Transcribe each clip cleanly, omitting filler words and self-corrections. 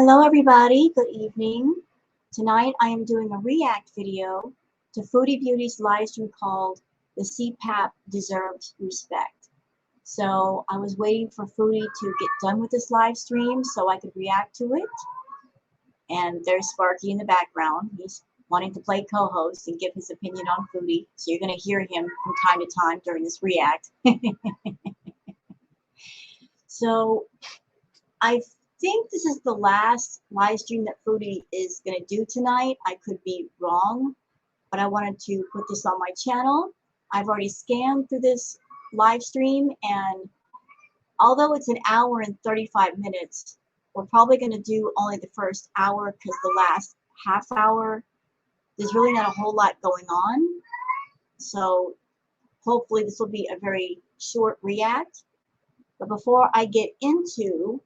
Hello everybody, good evening. Tonight I am doing a react video to Foodie Beauty's live stream called The Cpap Deserves Respect. So I was waiting for Foodie to get done with this live stream so I could react to it. And there's Sparky in the background. He's wanting to play co-host and give his opinion on Foodie. So you're going to hear him from time to time during this react. So I think this is the last live stream that Foodie is going to do tonight. I could be wrong, but I wanted to put this on my channel. I've already scanned through this live stream, and although it's an hour and 35 minutes, we're probably going to do only the first hour because the last half hour, there's really not a whole lot going on. So hopefully this will be a very short react. But before I get into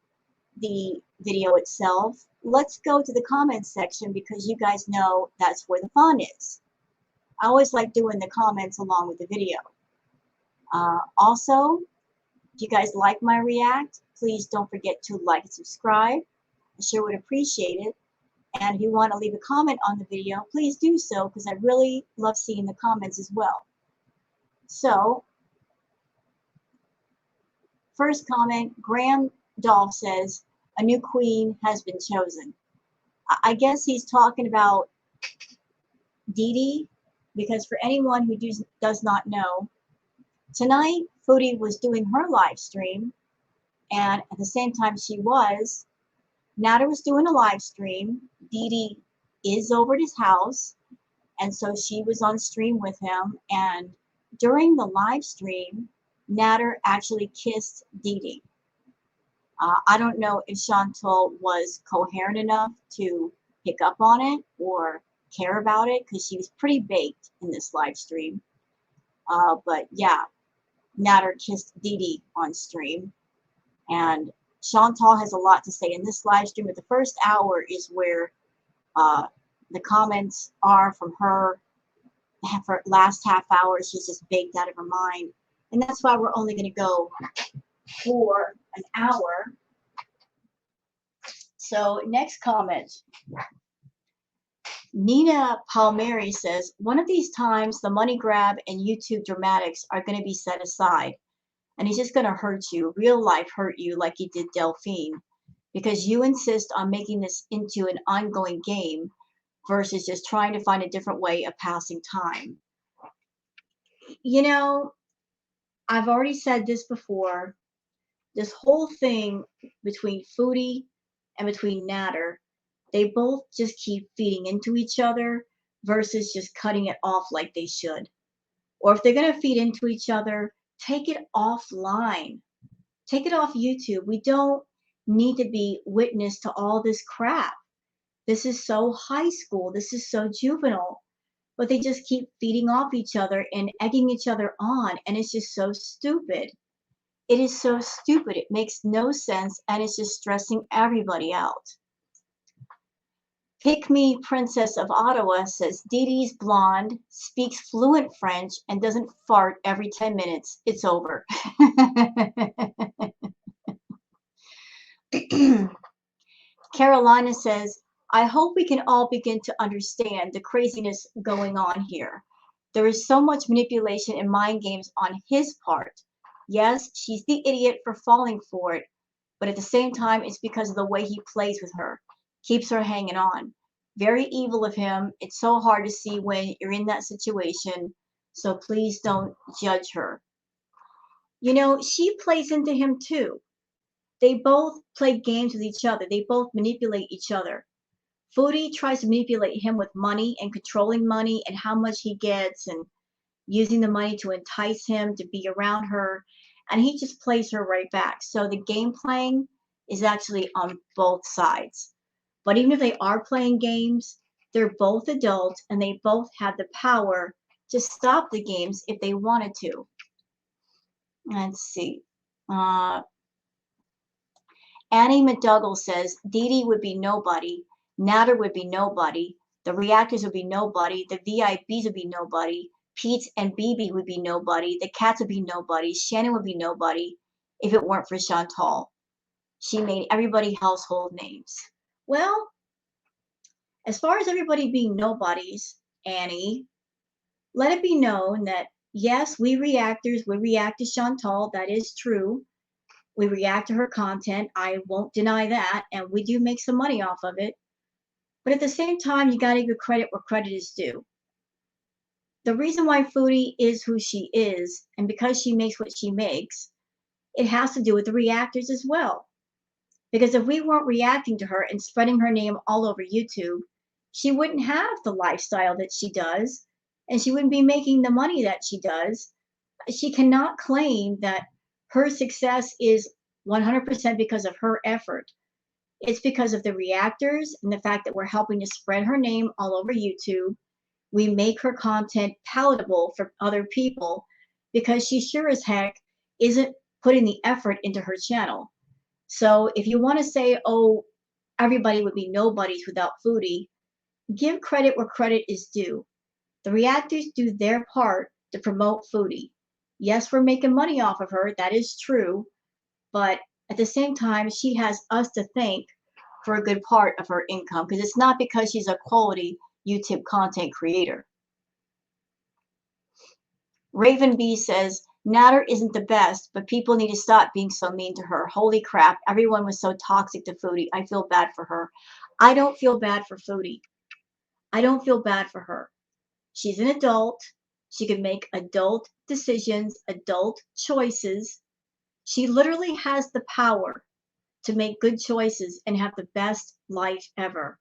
the video itself, let's go to the comments section because you guys know that's where the fun is. I always like doing the comments along with the video. Also, if you guys like my react, please don't forget to like and subscribe. I sure would appreciate it. And if you want to leave a comment on the video, please do so because I really love seeing the comments as well. So, first comment, Graham Dolph says, a new queen has been chosen. I guess he's talking about Dee Dee, because for anyone who does not know, tonight Foodie was doing her live stream, and at the same time Nader was doing a live stream. Dee Dee is over at his house, and so she was on stream with him, and during the live stream, Nader actually kissed Dee Dee. I don't know if Chantal was coherent enough to pick up on it or care about it because she was pretty baked in this live stream. But yeah, Nader kissed Dee Dee on stream. And Chantal has a lot to say in this live stream, but the first hour is where the comments are from her. For last half hour, she's just baked out of her mind. And that's why we're only going to go for an hour. So next comment. Nina Palmieri says, one of these times the money grab and YouTube dramatics are going to be set aside. And he's just going to hurt you, real life hurt you like he did Delphine. Because you insist on making this into an ongoing game versus just trying to find a different way of passing time. You know, I've already said this before. This whole thing between Foodie and between Nader, they both just keep feeding into each other versus just cutting it off like they should. Or if they're going to feed into each other, take it offline. Take it off YouTube. We don't need to be witness to all this crap. This is so high school. This is so juvenile. But they just keep feeding off each other and egging each other on. And it's just so stupid. It is so stupid. It makes no sense. And it's just stressing everybody out. Pick Me Princess of Ottawa says, Dee Dee's blonde, speaks fluent French, and doesn't fart every 10 minutes. It's over. Carolina says, I hope we can all begin to understand the craziness going on here. There is so much manipulation and mind games on his part. Yes, she's the idiot for falling for it, but at the same time, it's because of the way he plays with her. Keeps her hanging on. Very evil of him. It's so hard to see when you're in that situation, so please don't judge her. You know, she plays into him too. They both play games with each other. They both manipulate each other. Foodie tries to manipulate him with money and controlling money and how much he gets and using the money to entice him to be around her. And he just plays her right back. So the game playing is actually on both sides. But even if they are playing games, they're both adults and they both have the power to stop the games if they wanted to. Let's see. Annie McDougall says, Dee Dee would be nobody. Nader would be nobody. The reactors would be nobody. The VIPs would be nobody. Pete and BB would be nobody. The cats would be nobody. Shannon would be nobody if it weren't for Chantal. She made everybody household names. Well, as far as everybody being nobodies, Annie, let it be known that yes, we reactors, we react to Chantal. That is true. We react to her content. I won't deny that. And we do make some money off of it. But at the same time, you got to give credit where credit is due. The reason why Foodie is who she is, and because she makes what she makes, it has to do with the reactors as well. Because if we weren't reacting to her and spreading her name all over YouTube, she wouldn't have the lifestyle that she does, and she wouldn't be making the money that she does. She cannot claim that her success is 100% because of her effort. It's because of the reactors and the fact that we're helping to spread her name all over YouTube. We make her content palatable for other people because she sure as heck isn't putting the effort into her channel. So if you want to say, oh, everybody would be nobodies without Foodie, give credit where credit is due. The reactors do their part to promote Foodie. Yes, we're making money off of her. That is true. But at the same time, she has us to thank for a good part of her income because it's not because she's a quality YouTube content creator. Raven B says, Natter isn't the best, but people need to stop being so mean to her. Holy crap, everyone was so toxic to Foodie. I feel bad for her. I don't feel bad for Foodie. I don't feel bad for her. She's an adult. She can make adult decisions, adult choices. She literally has the power to make good choices and have the best life ever.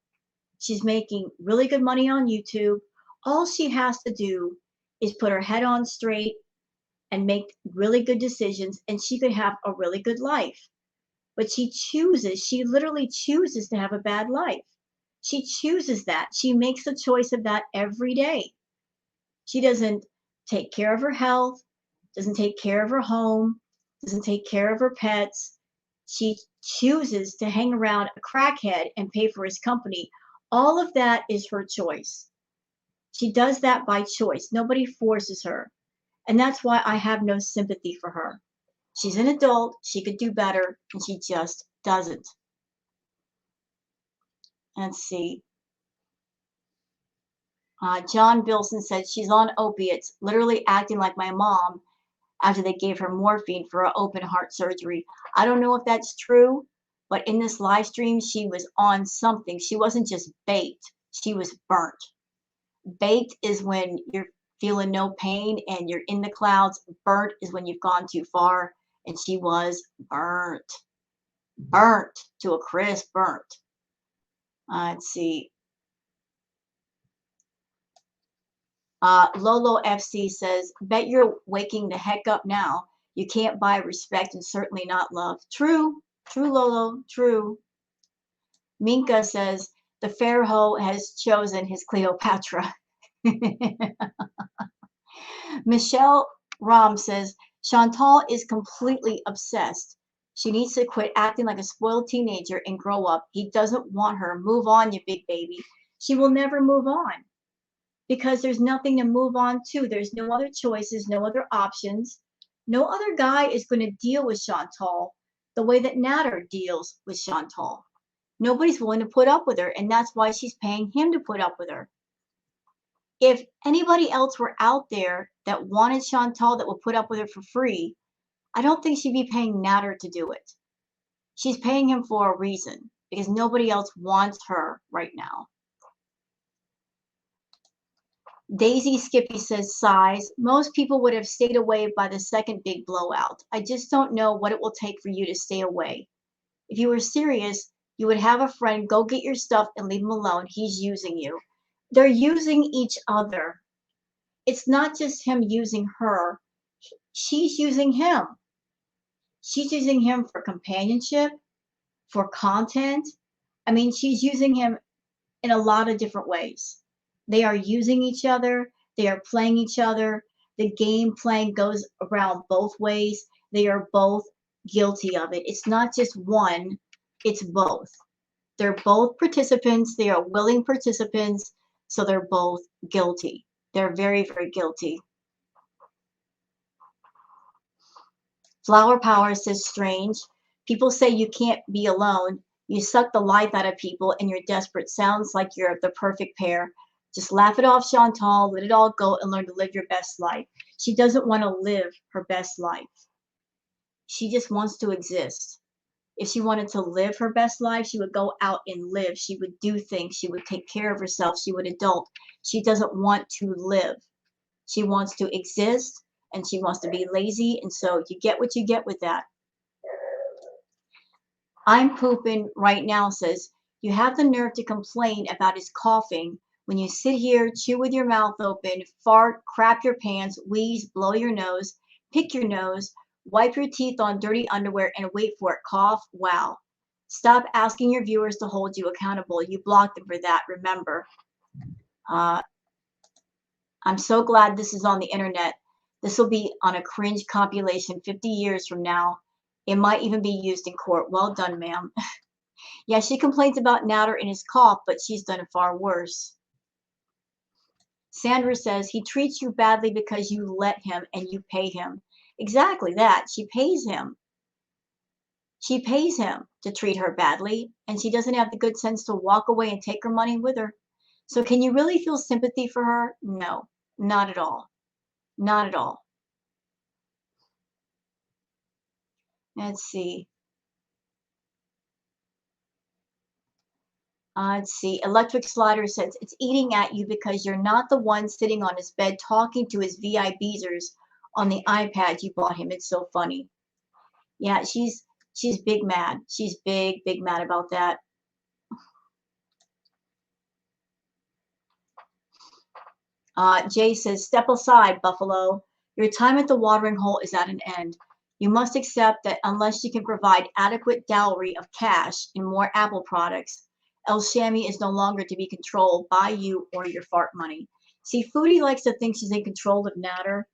She's making really good money on YouTube. All she has to do is put her head on straight and make really good decisions, and she could have a really good life. But she literally chooses to have a bad life. She chooses that. She makes a choice of that every day. She doesn't take care of her health, doesn't take care of her home, doesn't take care of her pets. She chooses to hang around a crackhead and pay for his company. All of that is her choice. She does that by choice. Nobody forces her. And that's why I have no sympathy for her. She's an adult. She could do better, and she just doesn't. Let's see. John Bilson said she's on opiates, literally acting like my mom after they gave her morphine for an open heart surgery. I don't know if that's true, but in this live stream, she was on something. She wasn't just baked. She was burnt. Baked is when you're feeling no pain and you're in the clouds. Burnt is when you've gone too far, and she was burnt. Burnt to a crisp, burnt. Let's see. Lolo FC says, bet you're waking the heck up now. You can't buy respect and certainly not love. True. True, Lolo. True. Minka says, the fair hoe has chosen his Cleopatra. Michelle Ram says, Chantal is completely obsessed. She needs to quit acting like a spoiled teenager and grow up. He doesn't want her. Move on, you big baby. She will never move on because there's nothing to move on to. There's no other choices, no other options. No other guy is going to deal with Chantal the way that Natter deals with Chantal. Nobody's willing to put up with her, and that's why she's paying him to put up with her. If anybody else were out there that wanted Chantal that would put up with her for free, I don't think she'd be paying Natter to do it. She's paying him for a reason because nobody else wants her right now. Daisy Skippy says, sighs. Most people would have stayed away by the second big blowout. I just don't know what it will take for you to stay away. If you were serious, you would have a friend go get your stuff and leave him alone. He's using you. They're using each other. It's not just him using her. She's using him. She's using him for companionship, for content. I mean, she's using him in a lot of different ways. They are using each other. They are playing each other. The game playing goes around both ways. They are both guilty of it. It's not just one, it's both. They're both participants. They are willing participants. So they're both guilty. They're very, very guilty. Flower Power says, strange. People say you can't be alone. You suck the life out of people and you're desperate. Sounds like you're the perfect pair. Just laugh it off, Chantal. Let it all go and learn to live your best life. She doesn't want to live her best life. She just wants to exist. If she wanted to live her best life, she would go out and live. She would do things. She would take care of herself. She would adult. She doesn't want to live. She wants to exist and she wants to be lazy. And so you get what you get with that. I'm pooping right now says, you have the nerve to complain about his coughing when you sit here, chew with your mouth open, fart, crap your pants, wheeze, blow your nose, pick your nose, wipe your teeth on dirty underwear and wait for it, cough, wow. Stop asking your viewers to hold you accountable. You blocked them for that, remember. I'm so glad this is on the internet. This will be on a cringe compilation 50 years from now. It might even be used in court. Well done, ma'am. Yeah, she complains about Natter and his cough, but she's done it far worse. Sandra says, he treats you badly because you let him and you pay him. Exactly that. She pays him. She pays him to treat her badly, and she doesn't have the good sense to walk away and take her money with her. So can you really feel sympathy for her? No, not at all. Not at all. Let's see. Let's see. Electric Slider says it's eating at you because you're not the one sitting on his bed talking to his VIBers on the iPad you bought him. It's so funny. Yeah, she's big mad. She's big mad about that. Jay says, step aside, Buffalo. Your time at the watering hole is at an end. You must accept that unless you can provide adequate dowry of cash and more Apple products, El Shami is no longer to be controlled by you or your fart money. See, Foodie likes to think she's in control of Natter.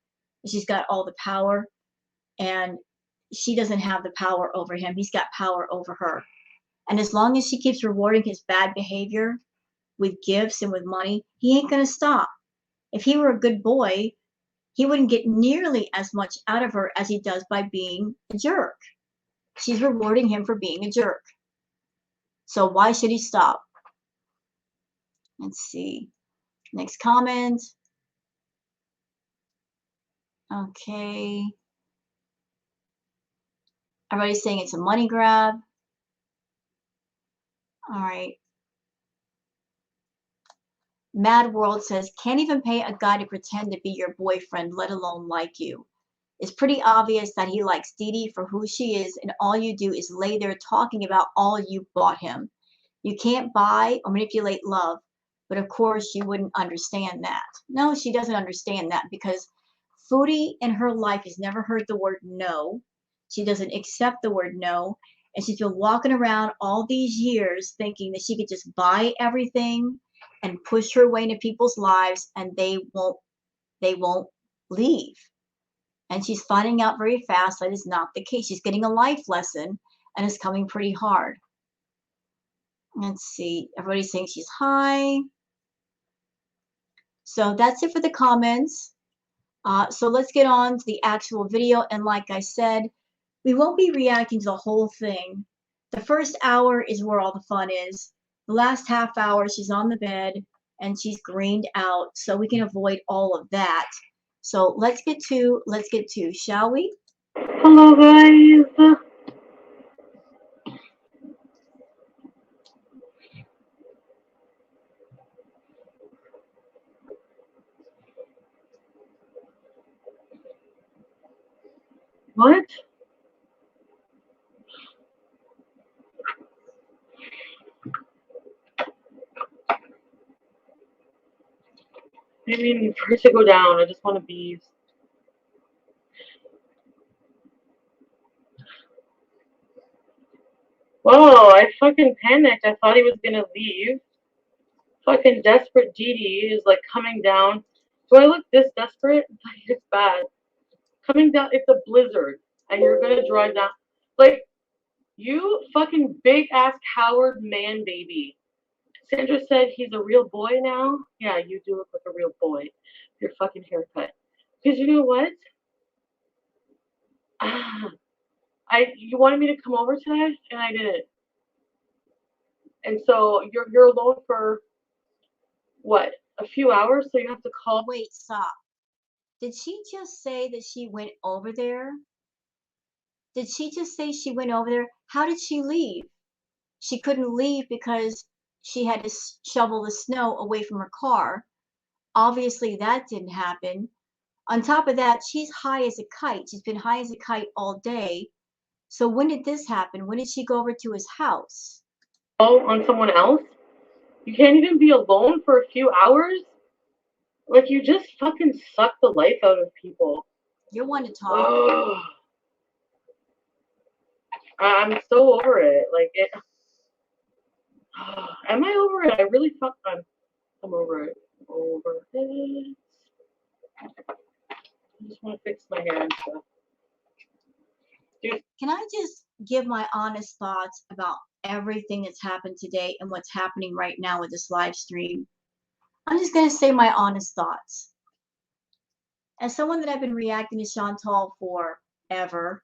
She's got all the power, and she doesn't have the power over him. He's got power over her. And as long as she keeps rewarding his bad behavior with gifts and with money, he ain't going to stop. If he were a good boy, he wouldn't get nearly as much out of her as he does by being a jerk. She's rewarding him for being a jerk. So why should he stop? Let's see. Next comment. Okay. Everybody's saying it's a money grab. All right. Mad World says, can't even pay a guy to pretend to be your boyfriend, let alone like you. It's pretty obvious that he likes Dee Dee for who she is, and all you do is lay there talking about all you bought him. You can't buy or manipulate love, but of course she wouldn't understand that. No, she doesn't understand that because Foodie in her life has never heard the word no. She doesn't accept the word no, and she's been walking around all these years thinking that she could just buy everything and push her way into people's lives and they won't leave. And she's finding out very fast that is not the case. She's getting a life lesson and it's coming pretty hard. Let's see. Everybody's saying she's high. So that's it for the comments. So let's get on to the actual video. And like I said, we won't be reacting to the whole thing. The first hour is where all the fun is. The last half hour, she's on the bed and she's greened out. So we can avoid all of that. So let's get to, shall we? Hello, guys. What? I mean, for it to go down, I just want to be. Whoa, I fucking panicked. I thought he was gonna leave. Fucking desperate Dee Dee is like coming down. Do I look this desperate? It's bad. Coming down, it's a blizzard, and you're gonna drive down. Like, you fucking big ass coward man baby. Sandra said he's a real boy now. Yeah, you do look like a real boy. Your fucking haircut. Because you know what? You wanted me to come over today, and I didn't. And so you're alone for what, a few hours, so you have to call. Wait, stop. Did she just say that she went over there? Did she just say she went over there? How did she leave? She couldn't leave because she had to shovel the snow away from her car. Obviously, that didn't happen. On top of that, she's high as a kite. She's been high as a kite all day. So when did this happen? When did she go over to his house? On someone else. You can't even be alone for a few hours. Like, you just fucking suck the life out of people. You're one to talk. Ugh. I'm so over it. Like it. Am I over it? I really I'm over it. Over it. I just want to fix my hair and stuff. Dude. Can I just give my honest thoughts about everything that's happened today and what's happening right now with this live stream? I'm just going to say my honest thoughts. As someone that I've been reacting to Chantal forever,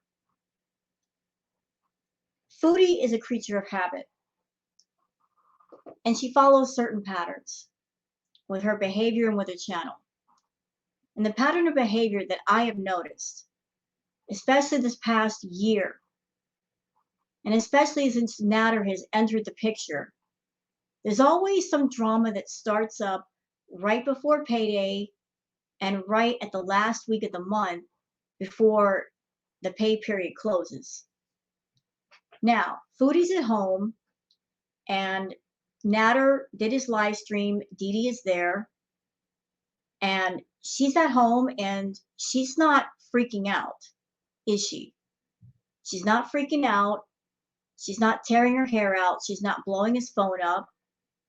Foodie is a creature of habit. And she follows certain patterns with her behavior and with her channel. And the pattern of behavior that I have noticed, especially this past year, and especially since Natter has entered the picture, there's always some drama that starts up right before payday and right at the last week of the month before the pay period closes. Now, Foodie's at home and Natter did his live stream. Dee Dee is there and she's at home and she's not freaking out, is she? She's not freaking out. She's not tearing her hair out. She's not blowing his phone up.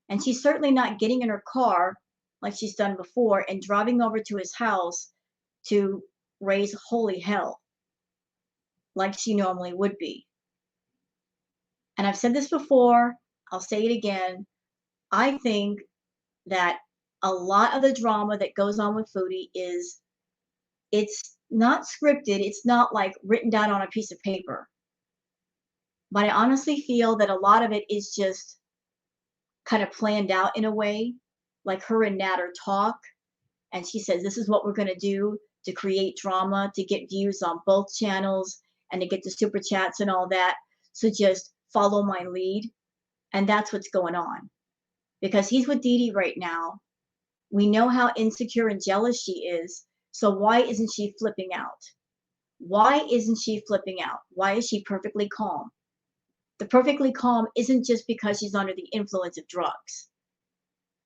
And she's certainly not getting in her car like she's done before and driving over to his house to raise holy hell like she normally would be. And I've said this before, I'll say it again. I think that a lot of the drama that goes on with Foodie is it's not scripted, it's not like written down on a piece of paper. But I honestly feel that a lot of it is just kind of planned out in a way, like her and Natter talk, and she says, this is what we're going to do to create drama, to get views on both channels, and to get the super chats and all that. So just follow my lead. And that's what's going on. Because he's with Dee Dee right now. We know how insecure and jealous she is. So why isn't she flipping out? Why isn't she flipping out? Why is she perfectly calm? The perfectly calm isn't just because she's under the influence of drugs.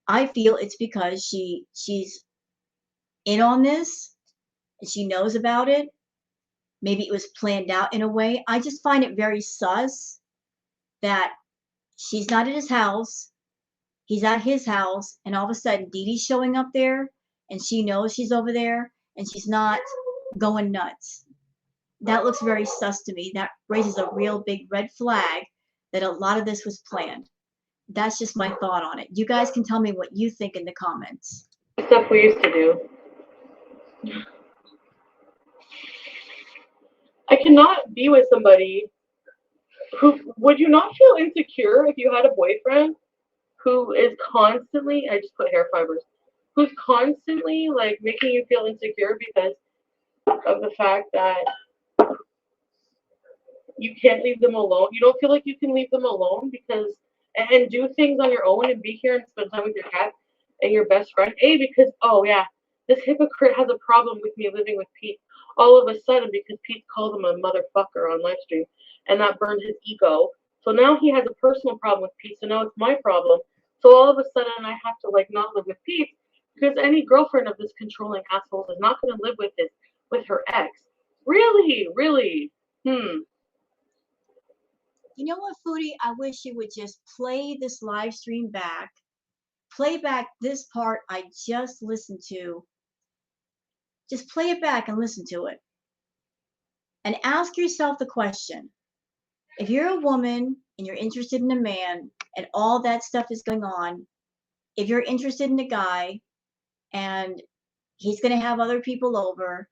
I feel it's because she's in on this and she knows about it. Maybe it was planned out in a way. I just find it very sus that she's not at his house. He's at his house, and all of a sudden Dee Dee's showing up there, and she knows she's over there, and she's not going nuts. That looks very sus to me. That raises a real big red flag that a lot of this was planned. That's just my thought on it. You guys can tell me what you think in the comments. Stuff we used to do. I cannot be with somebody who, would you not feel insecure if you had a boyfriend who is constantly, I just put hair fibers, who's constantly like making you feel insecure because of the fact that you can't leave them alone. You don't feel like you can leave them alone because and do things on your own and be here and spend time with your cat and your best friend. Because oh yeah, this hypocrite has a problem with me living with Pete. All of a sudden, because Pete called him a motherfucker on Livestream, and that burned his ego. So now he has a personal problem with Pete. So now it's my problem. So all of a sudden, I have to like not live with Pete because any girlfriend of this controlling asshole is not going to live with her ex. Really, really. You know what, Foodie? I wish you would just play this live stream back. Play back this part I just listened to. Just play it back and listen to it. And ask yourself the question. If you're a woman and you're interested in a man and all that stuff is going on, if you're interested in a guy and he's going to have other people over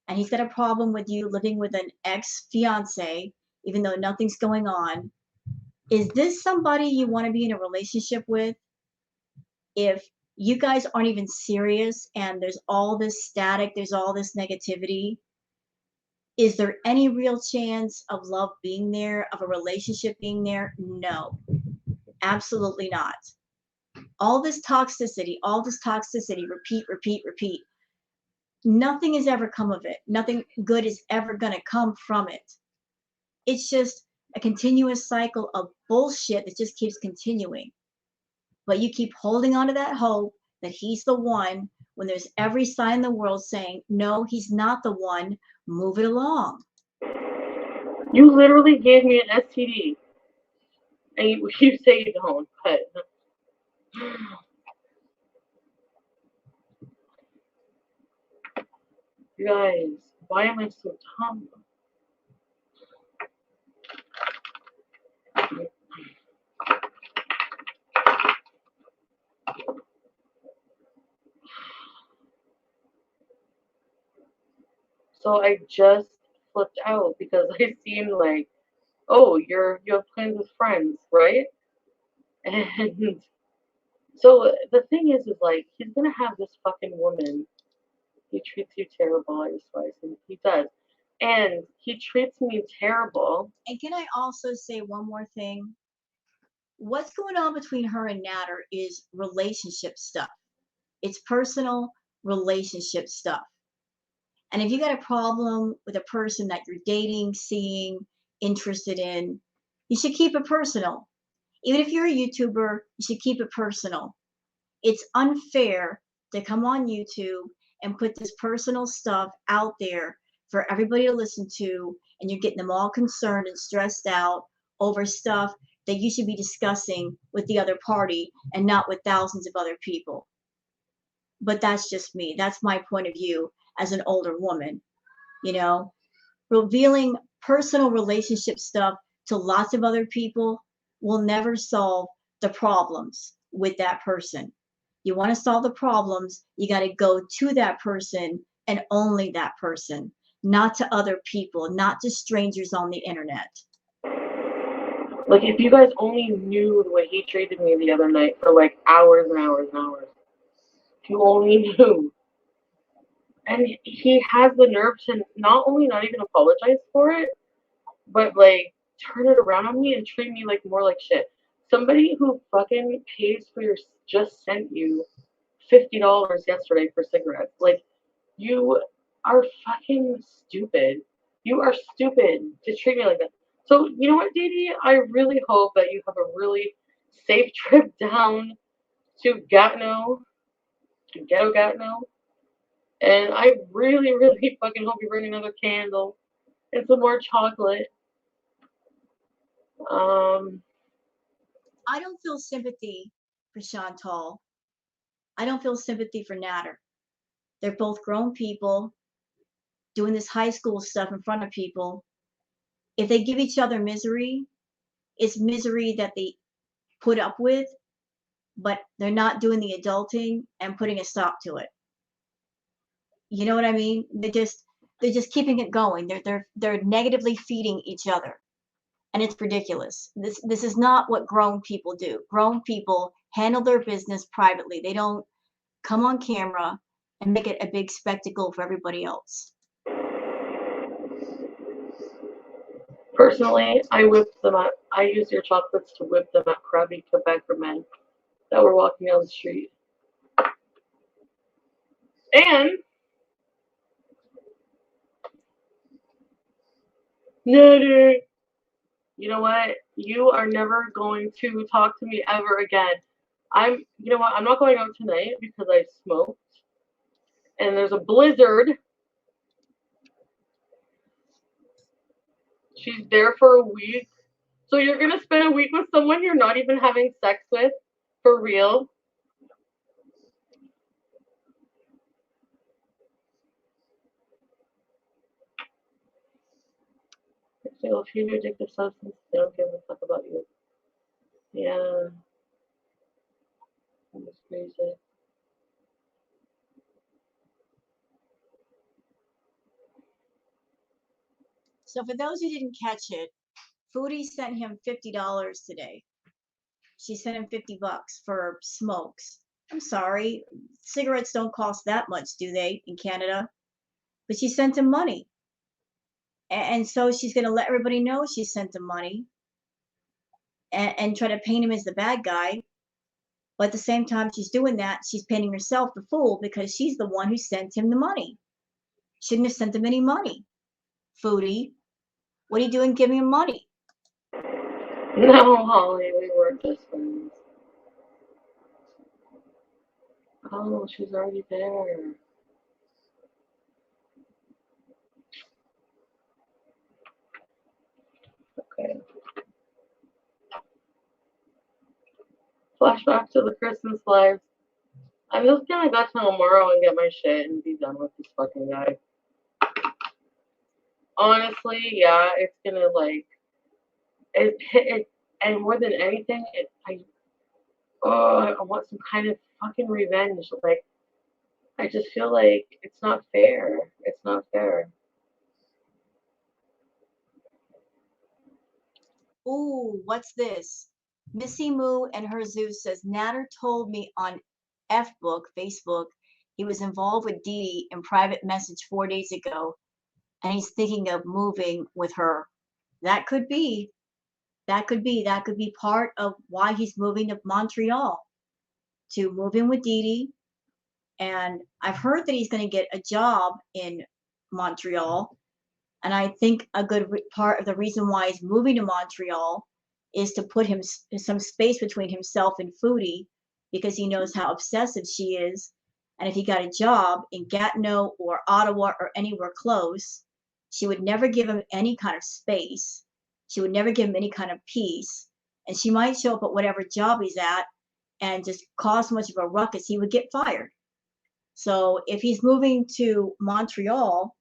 and he's got a problem with you living with an ex-fiance, even though nothing's going on, Is this somebody you want to be in a relationship with? If you guys aren't even serious and there's all this static, there's all this negativity, is there any real chance of love being there, of a relationship being there? No, absolutely not. All this toxicity, repeat, repeat, repeat. Nothing has ever come of it. Nothing good is ever going to come from it. It's just a continuous cycle of bullshit that just keeps continuing. But you keep holding on to that hope that he's the one when there's every sign in the world saying, no, he's not the one. Move it along. You literally gave me an STD. And you say you don't, but you guys, why am I so dumb? So I just flipped out because I seen like, oh, you have plans with friends, right? And so the thing is like he's gonna have this fucking woman. He treats you terrible, I swear. He does. And he treats me terrible. And can I also say one more thing? What's going on between her and Natter is relationship stuff. It's personal relationship stuff. And if you got a problem with a person that you're dating, seeing, interested in, you should keep it personal. Even if you're a YouTuber, you should keep it personal. It's unfair to come on YouTube and put this personal stuff out there for everybody to listen to, and you're getting them all concerned and stressed out over stuff that you should be discussing with the other party and not with thousands of other people. But that's just me. That's my point of view as an older woman, you know? Revealing personal relationship stuff to lots of other people will never solve the problems with that person. You want to solve the problems, you got to go to that person and only that person, not to other people, not to strangers on the internet. Like if you guys only knew the way he treated me the other night for like hours and hours and hours. If you only knew. And he has the nerve to not only not even apologize for it, but like turn it around on me and treat me like more like shit. Somebody who fucking pays for your just sent you $50 yesterday for cigarettes. Like you are fucking stupid. You are stupid to treat me like that. So you know what, Dee? I really hope that you have a really safe trip down to Gatineau, to Ghetto Gatineau. And I really, really fucking hope you bring another candle and some more chocolate. I don't feel sympathy for Chantal. I don't feel sympathy for Natter. They're both grown people doing this high school stuff in front of people. If they give each other misery, it's misery that they put up with, but they're not doing the adulting and putting a stop to it. You know what I mean? They're just keeping it going. They're negatively feeding each other. And it's ridiculous. This is not what grown people do. Grown people handle their business privately. They don't come on camera and make it a big spectacle for everybody else. Personally, I whipped them up. I used your chocolates to whip them at crabby Quebec men that were walking down the street. And Nader, you know what? You are never going to talk to me ever again. You know what? I'm not going out tonight because I smoked. And there's a blizzard. She's there for a week. So you're going to spend a week with someone you're not even having sex with? For real? So if you're addictive substance, they don't give a fuck about you. Yeah. That's crazy. So for those who didn't catch it, Foodie sent him $50 today. She sent him $50 for smokes. I'm sorry, cigarettes don't cost that much, do they, in Canada? But she sent him money. And so she's going to let everybody know she sent him money and try to paint him as the bad guy. But at the same time she's doing that, she's painting herself the fool because she's the one who sent him the money. Shouldn't have sent him any money. Foodie, what are you doing giving him money? No, Holly, we were just friends. Oh, she's already there. Okay. Flashback to the Christmas lives. I'm just gonna go tomorrow and get my shit and be done with this fucking guy. Honestly, yeah, it's gonna like it and more than anything, I want some kind of fucking revenge. Like I just feel like it's not fair. It's not fair. Ooh, what's this? Missy Moo and her Zeus says Natter told me on Facebook, he was involved with Dee Dee in private message 4 days ago, and he's thinking of moving with her. That could be. That could be part of why he's moving to Montreal to move in with Dee Dee. And I've heard that he's going to get a job in Montreal. And I think a good part of the reason why he's moving to Montreal is to put him some space between himself and Foodie because he knows how obsessive she is. And if he got a job in Gatineau or Ottawa or anywhere close, she would never give him any kind of space. She would never give him any kind of peace. And she might show up at whatever job he's at and just cause so much of a ruckus, he would get fired. So if he's moving to Montreal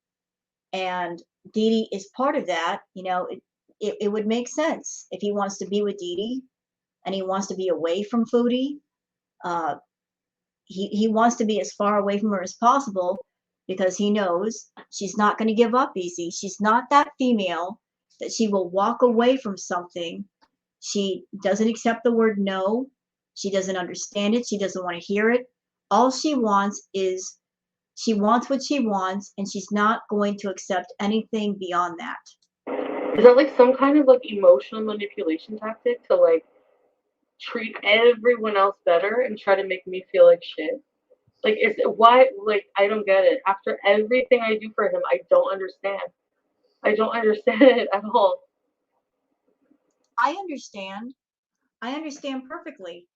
and Dee Dee is part of that, it would make sense if he wants to be with Dee Dee and he wants to be away from Foodie. Uh, he wants to be as far away from her as possible because he knows she's not going to give up easy. She's not that female that she will walk away from something. She doesn't accept the word no. She doesn't understand it. She doesn't want to hear it. All she wants is she wants what she wants, and she's not going to accept anything beyond that. Is that like some kind of like emotional manipulation tactic to like treat everyone else better and try to make me feel like shit? Like, is it why? Like, I don't get it. After everything I do for him, I don't understand. I don't understand it at all. I understand. I understand perfectly.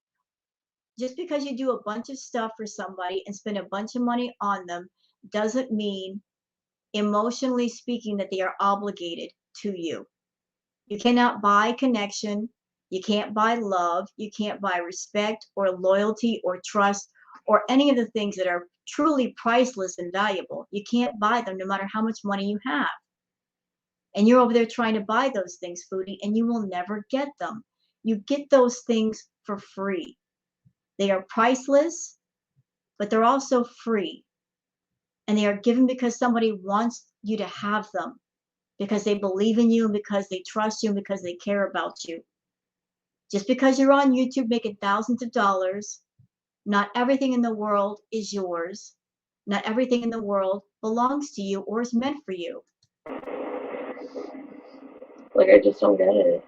Just because you do a bunch of stuff for somebody and spend a bunch of money on them doesn't mean, emotionally speaking, that they are obligated to you. You cannot buy connection. You can't buy love. You can't buy respect or loyalty or trust or any of the things that are truly priceless and valuable. You can't buy them no matter how much money you have. And you're over there trying to buy those things, Foodie, and you will never get them. You get those things for free. They are priceless, but they're also free. And they are given because somebody wants you to have them, because they believe in you, because they trust you, and because they care about you. Just because you're on YouTube making thousands of dollars, not everything in the world is yours. Not everything in the world belongs to you or is meant for you. Like, I just don't get it.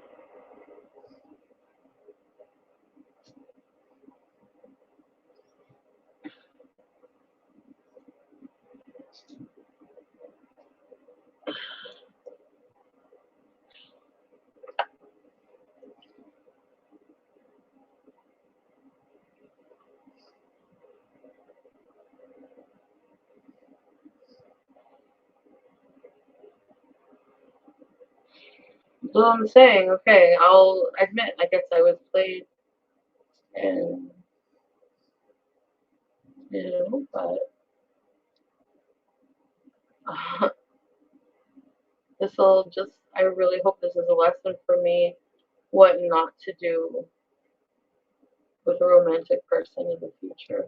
So I'm saying, okay, I'll admit, I guess I was played, and but this will just. I really hope this is a lesson for me, what not to do with a romantic person in the future.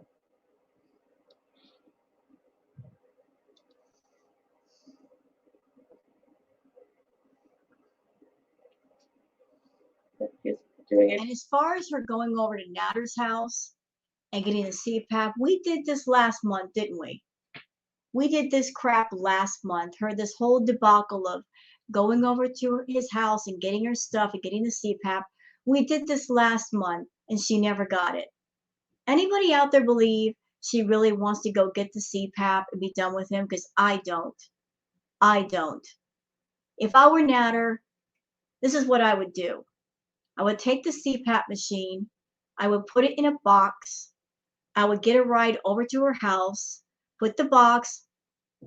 please. And as far as her going over to Natter's house and getting the CPAP, we did this last month, didn't we? We did this crap last month. This whole debacle of going over to his house and getting her stuff and getting the CPAP. We did this last month and she never got it. Anybody out there believe she really wants to go get the CPAP and be done with him? Because I don't. I don't. If I were Natter, this is what I would do. I would take the CPAP machine. I would put it in a box. I would get a ride over to her house, put the box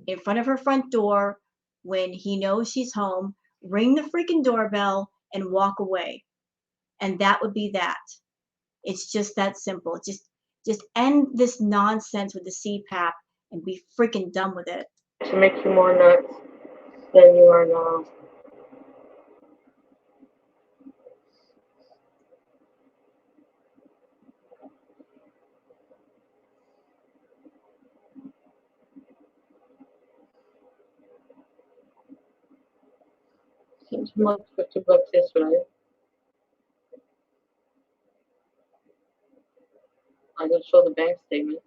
in front of her front door when he knows she's home, ring the freaking doorbell, and walk away. And that would be that. It's just that simple. Just end this nonsense with the CPAP and be freaking done with it. To make you more nuts than you are now. Seems like $50 yesterday. I can show the bank statement.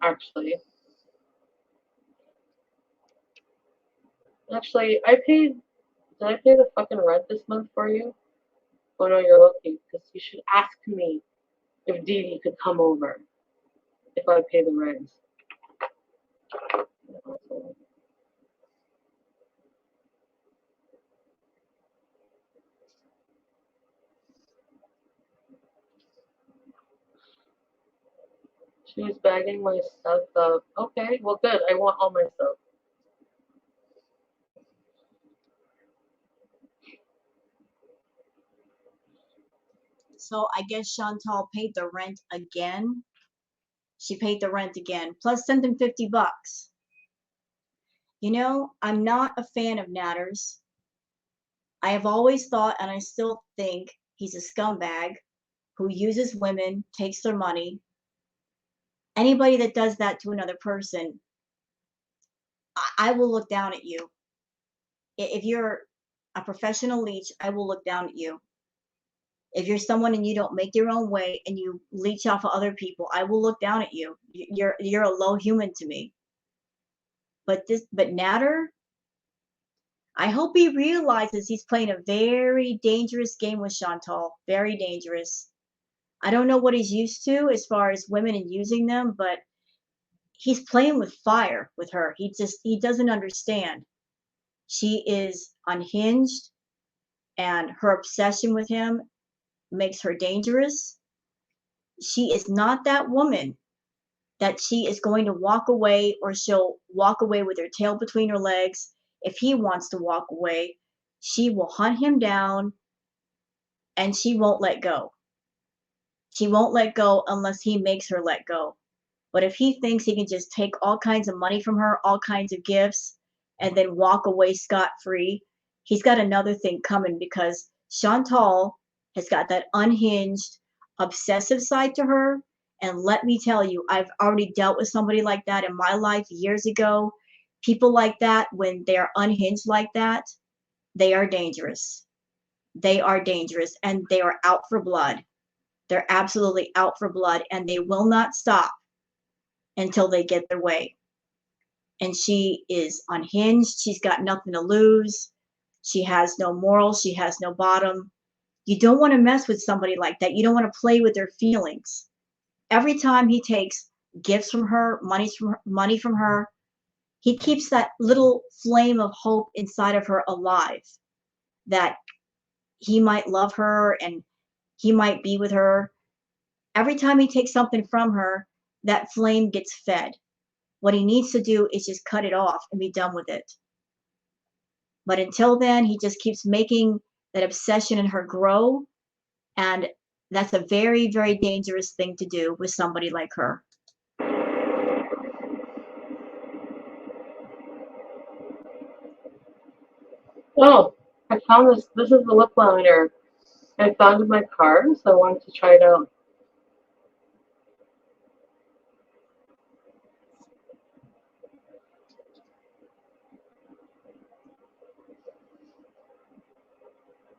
Actually, I paid. Did I pay the fucking rent this month for you? Oh no, you're lucky because you should ask me if Dee Dee could come over if I pay the rent. She was bagging my stuff up. Okay, well good. I want all my stuff. So I guess Chantal paid the rent again. She paid the rent again, plus sent him $50. You know, I'm not a fan of Natter's. I have always thought, and I still think, he's a scumbag who uses women, takes their money. Anybody that does that to another person, I will look down at you. If you're a professional leech, I will look down at you. If you're someone and you don't make your own way and you leech off of other people, I will look down at you. You're a low human to me. But Natter, I hope he realizes he's playing a very dangerous game with Chantal. Very dangerous. I don't know what he's used to as far as women and using them, but he's playing with fire with her. He doesn't understand. She is unhinged and her obsession with him makes her dangerous. She is not that woman that she is going to walk away or she'll walk away with her tail between her legs. If he wants to walk away, she will hunt him down and she won't let go. She won't let go unless he makes her let go. But if he thinks he can just take all kinds of money from her, all kinds of gifts, and then walk away scot-free, he's got another thing coming because Chantal has got that unhinged, obsessive side to her. And let me tell you, I've already dealt with somebody like that in my life years ago. People like that, when they're unhinged like that, they are dangerous. They are dangerous and they are out for blood. They're absolutely out for blood and they will not stop until they get their way. And she is unhinged. She's got nothing to lose. She has no morals. She has no bottom. You don't want to mess with somebody like that. You don't want to play with their feelings. Every time he takes gifts from her, money from her, he keeps that little flame of hope inside of her alive, that he might love her and he might be with her. Every time he takes something from her, that flame gets fed. What he needs to do is just cut it off and be done with it. But until then, he just keeps making that obsession in her grow. And that's a very, very dangerous thing to do with somebody like her. Oh, I found this. This is the lip liner I found in my car, so I wanted to try it out.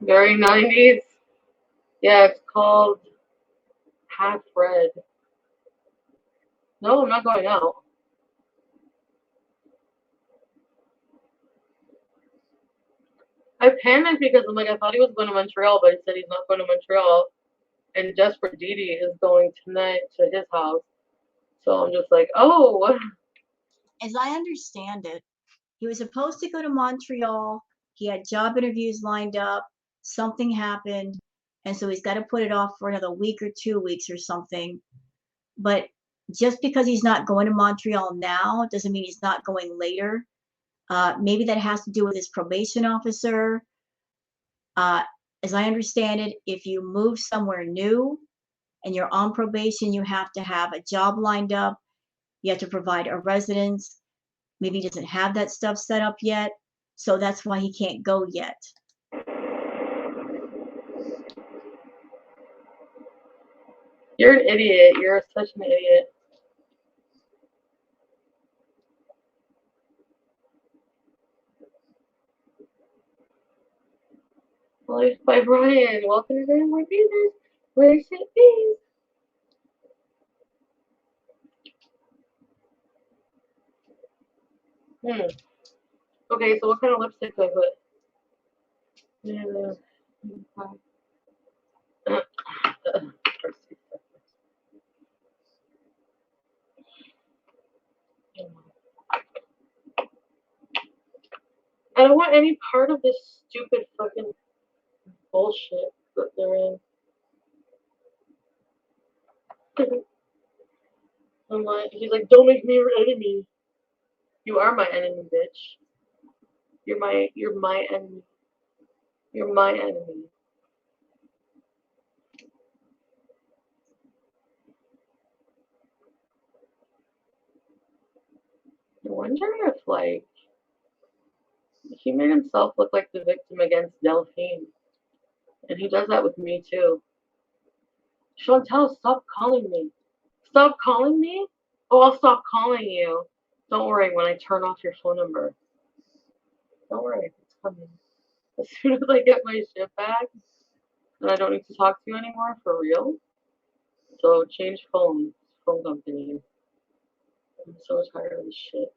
Very 90s. Yeah, it's called Half Red. No, I'm not going out. I panicked because I'm like, I thought he was going to Montreal, but he said he's not going to Montreal. And Desperate Didi is going tonight to his house. So I'm just like, oh. As I understand it, he was supposed to go to Montreal. He had job interviews lined up. Something happened. And so he's got to put it off for another week or 2 weeks or something. But just because he's not going to Montreal now doesn't mean he's not going later. Maybe that has to do with his probation officer. As I understand it, if you move somewhere new and you're on probation, you have to have a job lined up. You have to provide a residence. Maybe he doesn't have that stuff set up yet. So that's why he can't go yet. You're an idiot. You're such an idiot. Life by Brian. Welcome to Grand More Business. Where's it be? Okay, so what kind of lipstick do I put? Yeah. I don't want any part of this stupid fucking bullshit that they're in. I'm like, he's like, don't make me your enemy. You are my enemy, bitch. You're my enemy. You're my enemy. I wonder if, like, he made himself look like the victim against Delphine. And he does that with me, too. Chantel, stop calling me. Stop calling me? Oh, I'll stop calling you. Don't worry when I turn off your phone number. Don't worry, it's coming. As soon as I get my shit back, and I don't need to talk to you anymore, for real. So change phone company. I'm so tired of this shit.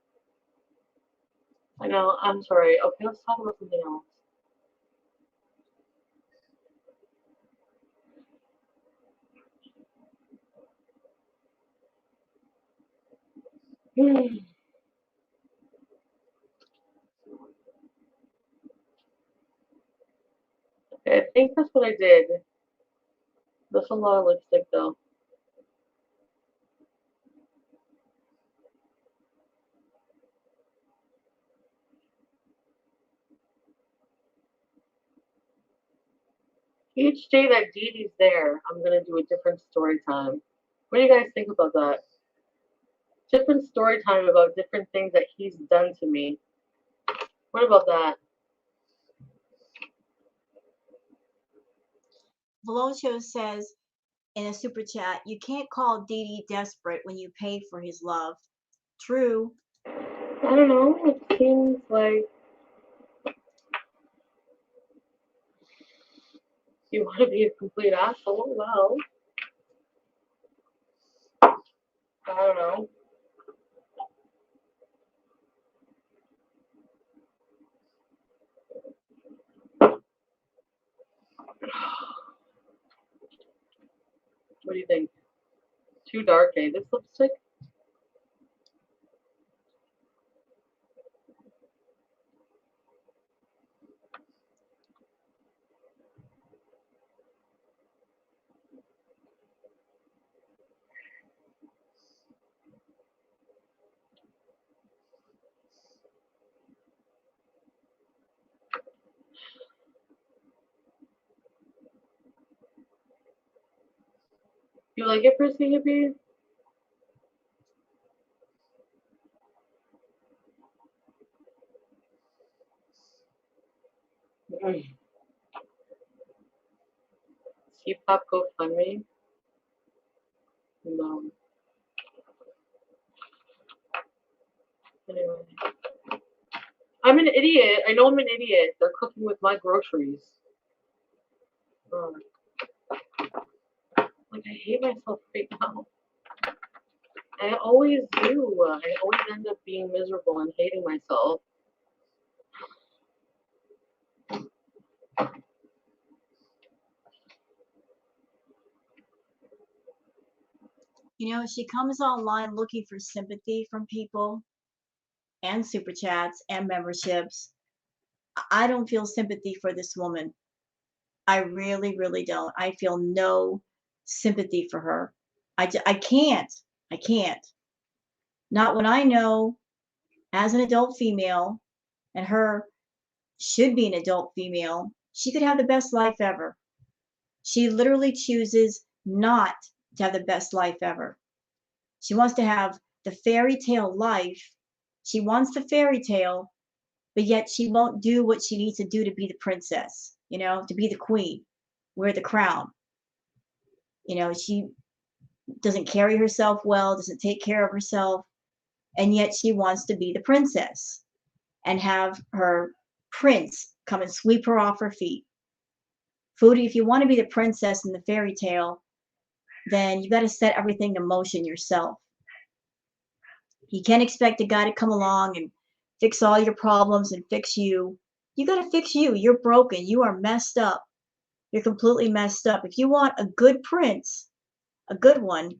I know, I'm sorry. Okay, let's talk about something else. Okay, I think that's what I did. That's a lot of lipstick though. Each day that Dee Dee's there, I'm gonna do a different story time. What do you guys think about that? Different story time about different things that he's done to me. What about that? Velocio says in a super chat, you can't call Dee Dee desperate when you pay for his love. True. I don't know. It seems like you want to be a complete asshole. Well, I don't know. What do you think? Too dark, eh? This lipstick? You like it, Prissy Hippie? Cpap GoFundMe? No. Anyway. I'm an idiot. I know I'm an idiot. They're cooking with my groceries. Oh. Like, I hate myself right now. I always do. I always end up being miserable and hating myself. You know, she comes online looking for sympathy from people and super chats and memberships. I don't feel sympathy for this woman. I really, really don't. I feel no sympathy for her. I can't. I can't. Not when I know as an adult female, and her should be an adult female, she could have the best life ever. She literally chooses not to have the best life ever. She wants to have the fairy tale life. She wants the fairy tale, but yet she won't do what she needs to do to be the princess, you know, to be the queen, wear the crown. You know, she doesn't carry herself well, doesn't take care of herself, and yet she wants to be the princess and have her prince come and sweep her off her feet. Foodie, if you want to be the princess in the fairy tale, then you got to set everything to motion yourself. You can't expect a guy to come along and fix all your problems and fix you. You got to fix you. You're broken. You are messed up. You're completely messed up. If you want a good prince, a good one,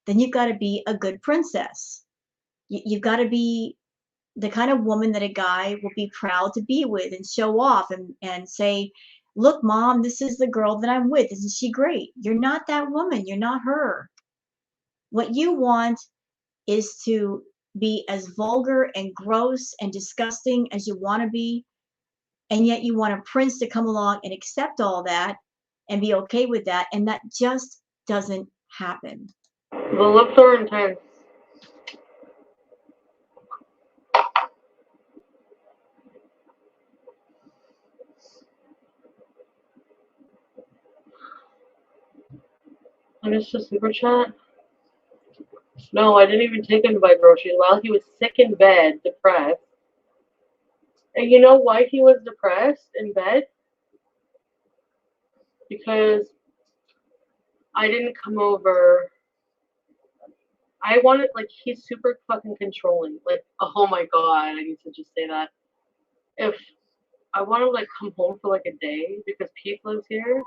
then you've got to be a good princess. You've got to be the kind of woman that a guy will be proud to be with and show off and say, look, mom, this is the girl that I'm with. Isn't she great? You're not that woman. You're not her. What you want is to be as vulgar and gross and disgusting as you want to be. And yet you want a prince to come along and accept all that and be okay with that. And that just doesn't happen. The lips are intense. I missed a super chat. No, I didn't even take him to buy groceries while he was sick in bed, depressed. And you know why he was depressed in bed? Because I didn't come over. I wanted, like, he's super fucking controlling. Like, oh my god, I need to just say that. If I want to, like, come home for, like, a day because Pete lives here,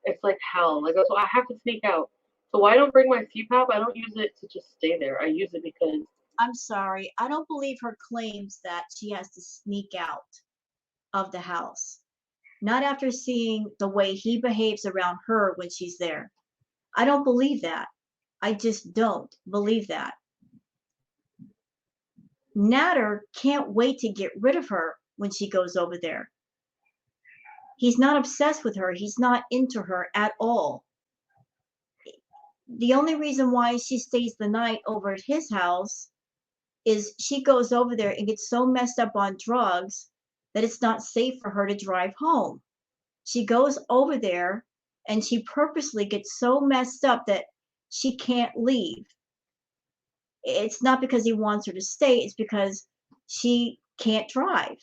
it's like hell. Like, so I have to sneak out. So why don't bring my Cpap? I don't use it to just stay there. I use it because I'm sorry. I don't believe her claims that she has to sneak out of the house. Not after seeing the way he behaves around her when she's there. I don't believe that. I just don't believe that. Natter can't wait to get rid of her when she goes over there. He's not obsessed with her. He's not into her at all. The only reason why she stays the night over at his house is she goes over there and gets so messed up on drugs that it's not safe for her to drive home. She goes over there and she purposely gets so messed up that she can't leave. It's not because he wants her to stay, it's because she can't drive.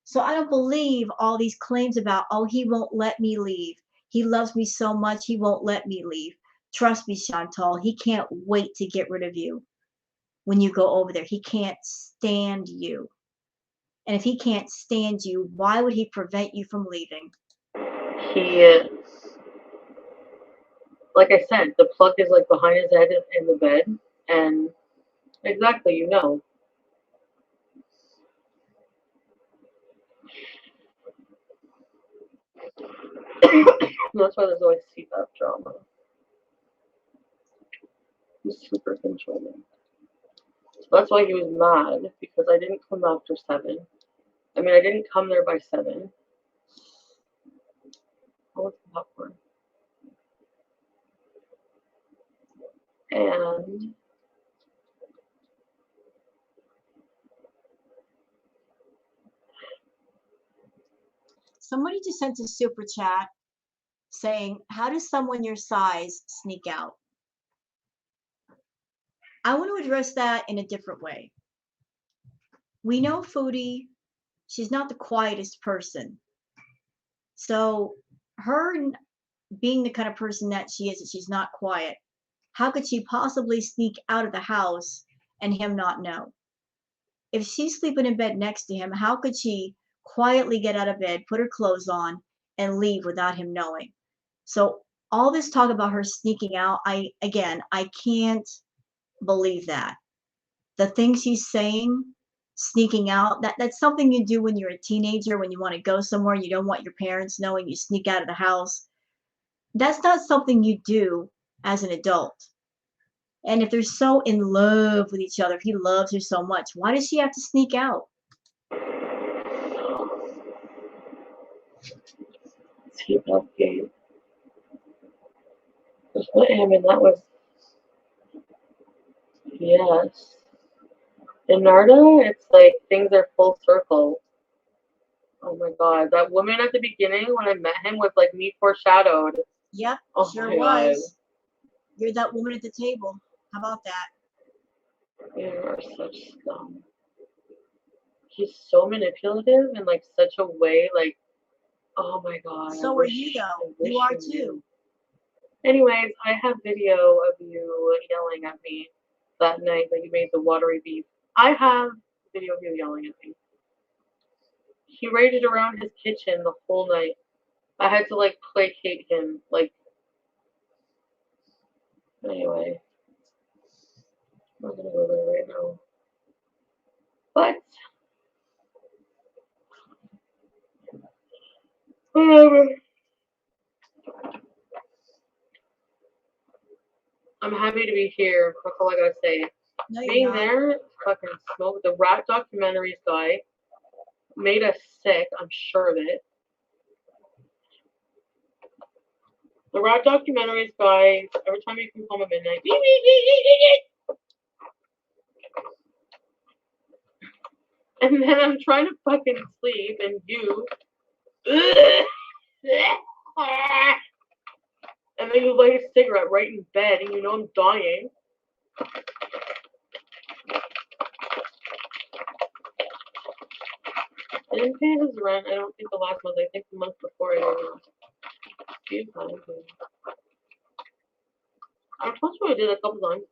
So I don't believe all these claims about, oh, he won't let me leave. He loves me so much, he won't let me leave. Trust me, Chantal, he can't wait to get rid of you when you go over there. He can't stand you. And if he can't stand you, why would he prevent you from leaving? he, like I said, the plug is like behind his head in the bed, and exactly, you know. That's why there's always Cpap drama. He's super controlling. So that's why he was mad because I didn't come after 7. I mean, I didn't come there by 7. Oh, what's the popcorn? And Somebody just sent a super chat saying, how does someone your size sneak out? I want to address that in a different way. We know Foodie, she's not the quietest person. So her being the kind of person that she is, that she's not quiet, how could she possibly sneak out of the house and him not know? If she's sleeping in bed next to him, how could she quietly get out of bed, put her clothes on, and leave without him knowing? So all this talk about her sneaking out, I can't believe that. The things she's saying, sneaking out, that's something you do when you're a teenager, when you want to go somewhere, you don't want your parents knowing, you sneak out of the house. That's not something you do as an adult. And if they're so in love with each other, if he loves her so much, why does she have to sneak out? Cpap game. Just put him, and that was yes. In Narda, it's like things are full circle. Oh my god, that woman at the beginning when I met him was like me foreshadowed. Yep, Oh sure my god. was. You're that woman at the table. How about that? You are such scum. He's so manipulative in like such a way, like, oh my god. So are you, though. You are too. Anyways, I have video of you yelling at me that night that you made the watery beef. I have video of you yelling at me. He raged around his kitchen the whole night. I had to like placate him. Like, anyway, I'm not gonna go there right now. But whatever. I'm happy to be here. That's all I gotta say. No, Being you're not. there, fucking smoke. The rat documentaries guy made us sick. I'm sure of it. The rat documentaries guy. Every time you come home at midnight, and then I'm trying to fucking sleep, and you, and then you light a cigarette right in bed, and you know I'm dying. I didn't pay his rent. I don't think the last month. I think the month before I did. I'm supposed to I did a couple times.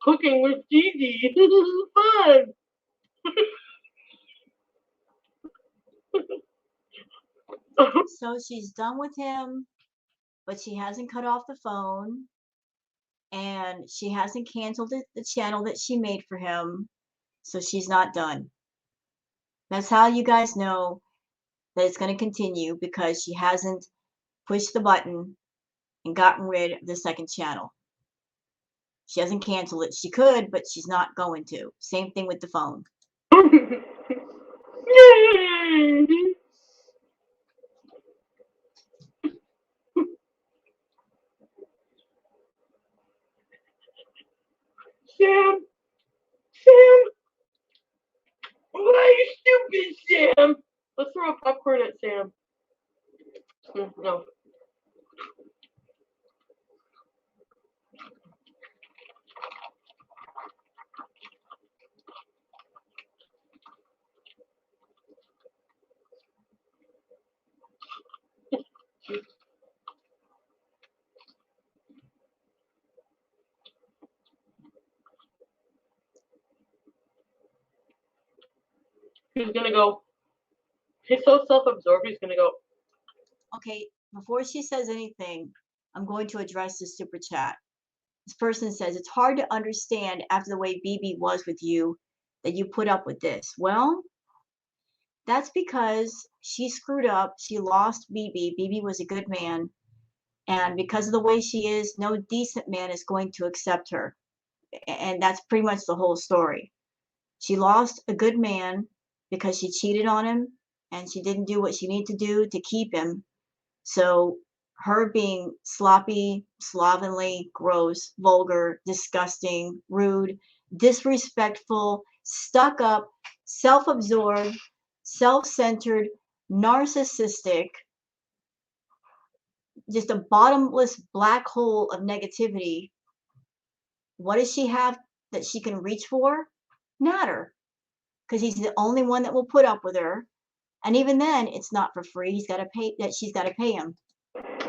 Cooking with Gigi. This is fun. So she's done with him, but she hasn't cut off the phone, and she hasn't canceled the channel that she made for him, so she's not done. That's how you guys know that it's going to continue, because she hasn't pushed the button and gotten rid of the second channel. She hasn't canceled it. She could, but she's not going to. Same thing with the phone. Sam, why are you stupid, Sam? Let's throw a popcorn at Sam. No. He's gonna go. He's so self-absorbed. He's gonna go. Okay, before she says anything, I'm going to address the super chat. This person says, it's hard to understand after the way BB was with you that you put up with this. Well, that's because she screwed up. She lost BB. BB was a good man. And because of the way she is, no decent man is going to accept her. And that's pretty much the whole story. She lost a good man because she cheated on him, and she didn't do what she needed to do to keep him. So her being sloppy, slovenly, gross, vulgar, disgusting, rude, disrespectful, stuck up, self-absorbed, self-centered, narcissistic, just a bottomless black hole of negativity. What does she have that she can reach for? Natter. Because he's the only one that will put up with her. And even then, it's not for free. He's got to pay that. She's got to pay him.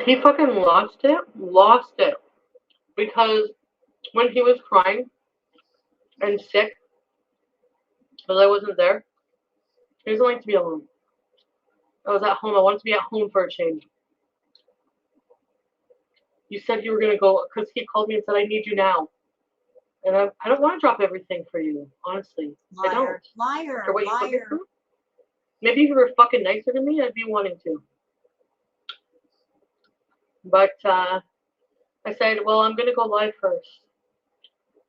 He fucking lost it. Because when he was crying and sick, because I wasn't there, he doesn't like to be alone. I was at home. I wanted to be at home for a change. You said you were going to go, because he called me and said, I need you now. And I don't want to drop everything for you, honestly. Liar, I don't. liar, After what you put me liar. through. Maybe if you were fucking nicer to me, I'd be wanting to. But I said, well, I'm going to go live first.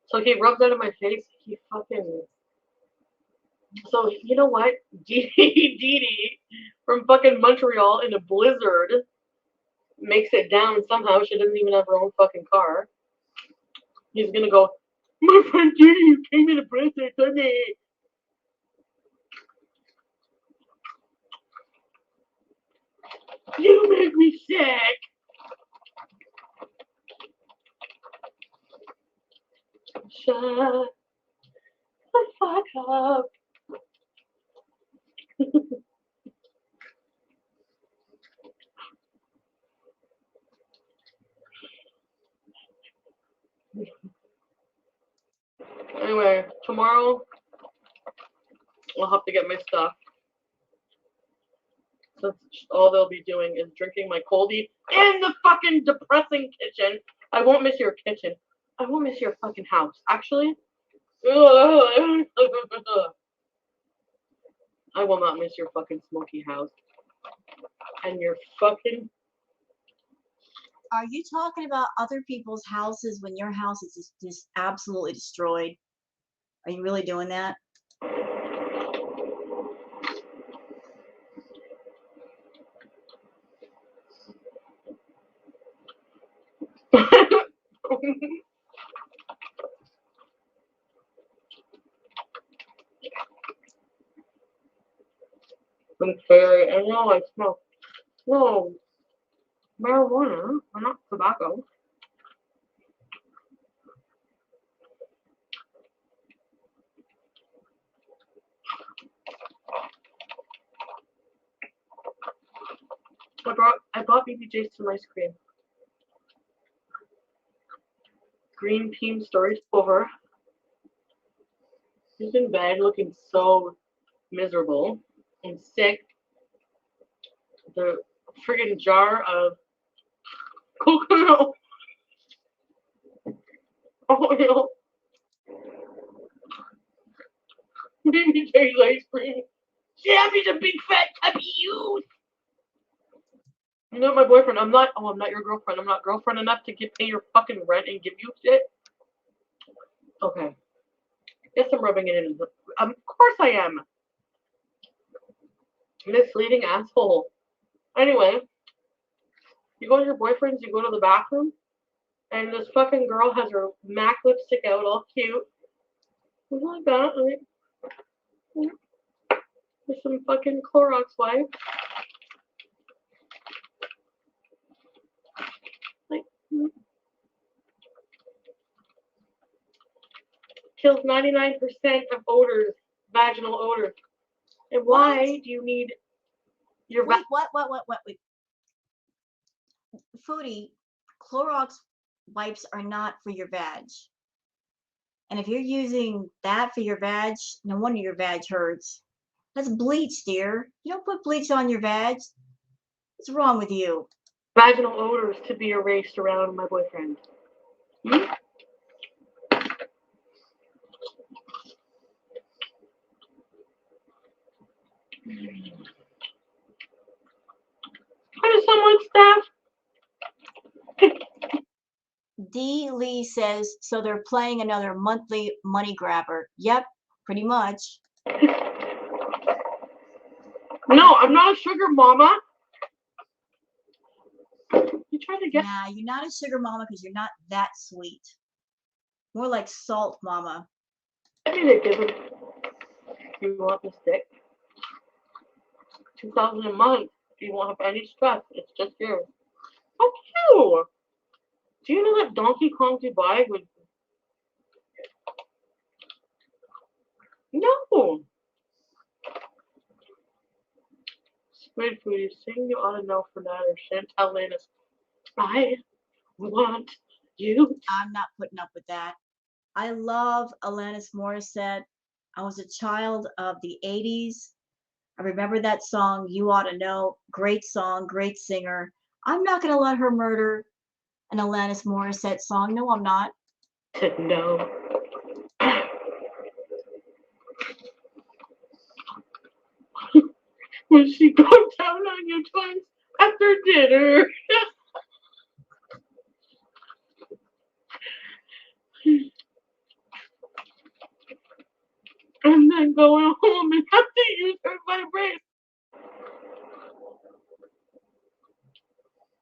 So he rubs that in my face. He fucking... So, you know what? Dee from fucking Montreal in a blizzard makes it down somehow. She doesn't even have her own fucking car. He's going to go, my friend Dee, you came in a blizzard, honey. You make me sick. Shut the fuck up. Anyway, tomorrow I'll have to get my stuff. Since all they'll be doing is drinking my coldie in the fucking depressing kitchen. I won't miss your kitchen. I won't miss your fucking house. Actually, I will not miss your fucking smoky house. And your fucking... Are you talking about other people's houses when your house is just absolutely destroyed? Are you really doing that? I'm fairy. I know I smoke. No, marijuana, not tobacco. I bought BBJ's some ice cream. Green team stories over. He's in bed looking so miserable and sick. The friggin' jar of coconut oil. BBJ's ice cream. Sammy's a big fat tubby youth. You know my boyfriend, I'm not your girlfriend. I'm not girlfriend enough to pay your fucking rent and give you shit. Okay. Yes, I'm rubbing it in. Of course I am. Misleading asshole. Anyway, you go to your boyfriend's, you go to the bathroom, and this fucking girl has her MAC lipstick out, all cute. Like that. With some fucking Clorox wipes. Like, kills 99% of odors, vaginal odors. And why do you need your... Wait. Foodie, Clorox wipes are not for your vag. And if you're using that for your vag, no wonder your vag hurts. That's bleach, dear. You don't put bleach on your vag. What's wrong with you? Vaginal odors to be erased around my boyfriend. How does someone staff? D. Lee says, so they're playing another monthly money grabber. Yep, pretty much. No, I'm not a sugar mama. You trying to get... Nah, you're not a sugar mama because you're not that sweet. More like salt mama. I mean, they give him, you want the stick? 2,000 a month. If you won't have any stress, it's just yours. Fuck you! Do you know that Donkey Kong Dubai would... No! Squid Foodie, sing you ought to know for that or Chantel Lannis. I want you. I'm not putting up with that. I love Alanis Morissette. I was a child of the 80s. I remember that song, You Ought to Know. Great song, great singer. I'm not going to let her murder an Alanis Morissette song. No, I'm not. To know. When she goes down on you twice after dinner. And then going home and have to use her vibrator.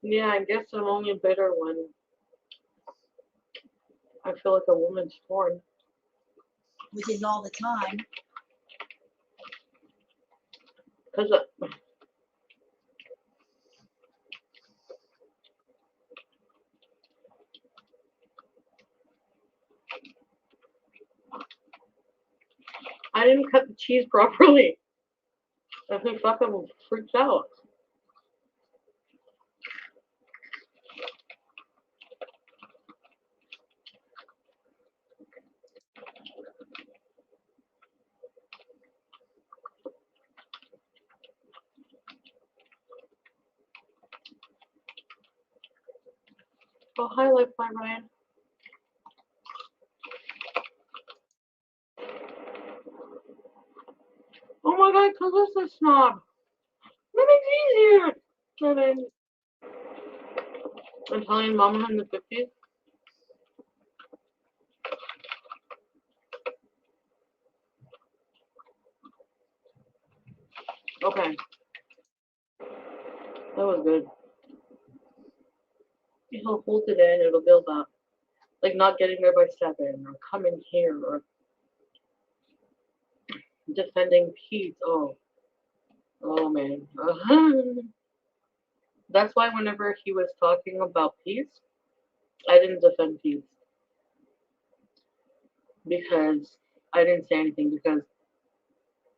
Yeah, I guess I'm only bitter when I feel like a woman's torn. Which is all the time. Because I didn't cut the cheese properly. And he fucking freaked out. Oh, hi, Lifeline Ryan. Oh my god, Calista snob. That makes it easier. And then Italian mama in the 50s. Okay. That was good. He'll hold it in, it'll build up. Like not getting there by 7 or coming here or defending peace. Oh man. That's why whenever he was talking about peace, I didn't defend peace. Because I didn't say anything because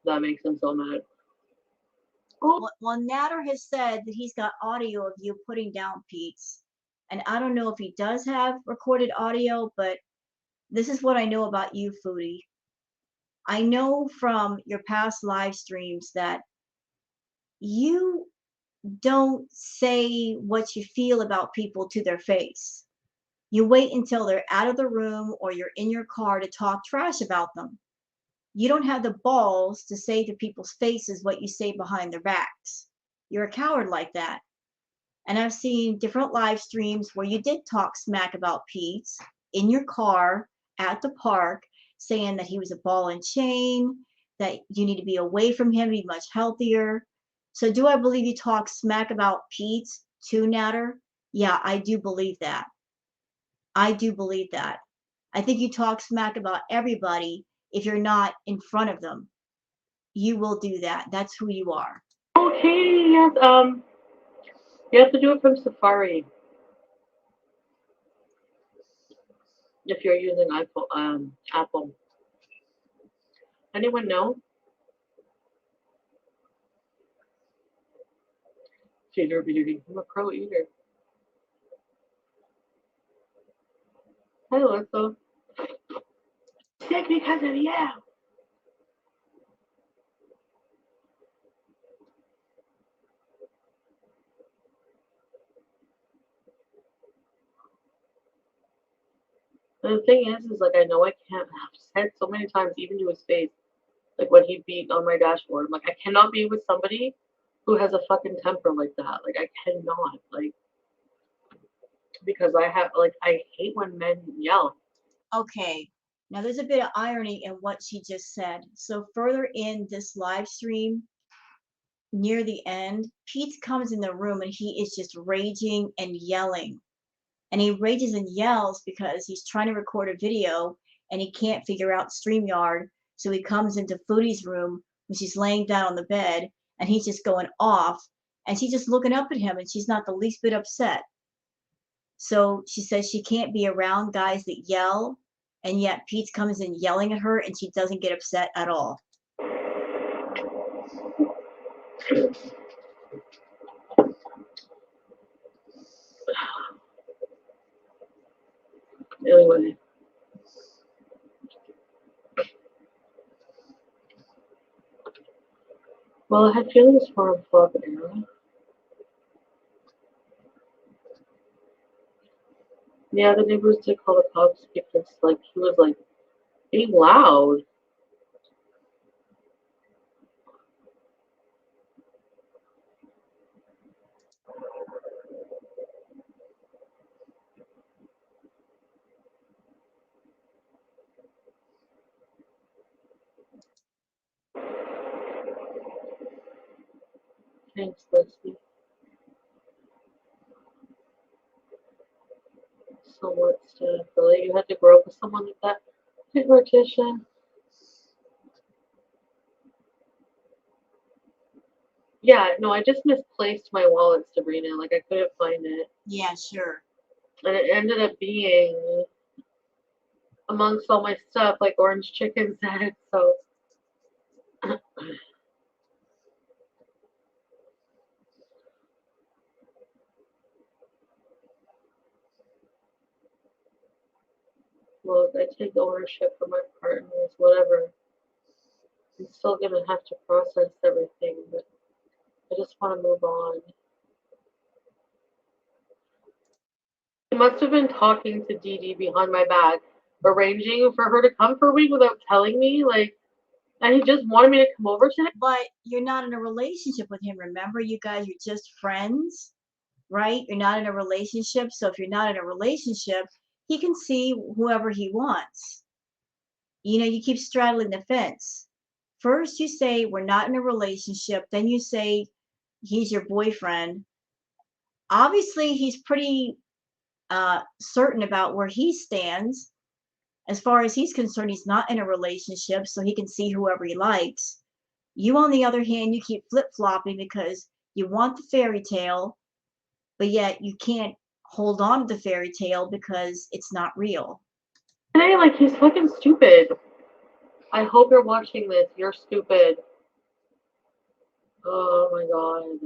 that makes him so mad. Well, Natter has said that he's got audio of you putting down Pete's. And I don't know if he does have recorded audio, but this is what I know about you, Foodie. I know from your past live streams that you don't say what you feel about people to their face. You wait until they're out of the room or you're in your car to talk trash about them. You don't have the balls to say to people's faces what you say behind their backs. You're a coward like that. And I've seen different live streams where you did talk smack about Pete in your car at the park, saying that he was a ball and chain, that you need to be away from him, be much healthier. So do I believe you talk smack about Pete to Natter? Yeah, I do believe that. I do believe that. I think you talk smack about everybody if you're not in front of them. You will do that. That's who you are. Okay, yes, you have to do it from Safari. If you're using Apple. Anyone know? Cheater beauty. I'm a pro eater. Hi, Alyssa. Sick because of you. And the thing is like I know I can't. I've said so many times, even to his face, like when he beat on my dashboard. I'm like, I cannot be with somebody who has a fucking temper like that. Like I cannot. Like because I hate when men yell. Okay, now there's a bit of irony in what she just said. So further in this live stream, near the end, Pete comes in the room and he is just raging and yelling. And he rages and yells because he's trying to record a video and he can't figure out StreamYard. So he comes into Foodie's room when she's laying down on the bed, and he's just going off, and she's just looking up at him, and she's not the least bit upset. So she says she can't be around guys that yell, and yet Pete comes in yelling at her, and she doesn't get upset at all. Anyway. Well, I had feelings for him for an era. Yeah, the neighbors did call the cops because, like, he was, like, being loud. Thanks, Leslie. So what's really, you had to grow up with someone like that? Hey, Morticia. Yeah, no, I just misplaced my wallet, Sabrina. Like, I couldn't find it. Yeah, sure. And it ended up being amongst all my stuff, like Orange Chicken said, so. Look, I take ownership for my partners, whatever. I'm still gonna have to process everything, but I just want to move on. He must have been talking to Dee Dee behind my back, arranging for her to come for a week without telling me, like, and he just wanted me to come over to him. But you're not in a relationship with him, remember? You guys are just friends, right? You're not in a relationship. So if you're not in a relationship, he can see whoever he wants. You know, you keep straddling the fence. First, you say we're not in a relationship. Then you say he's your boyfriend. Obviously, he's pretty certain about where he stands. As far as he's concerned, he's not in a relationship, so he can see whoever he likes. You, on the other hand, you keep flip-flopping because you want the fairy tale, but yet you can't hold on to the fairy tale because it's not real. Hey, like, he's fucking stupid. I hope you're watching this. You're stupid. Oh my god.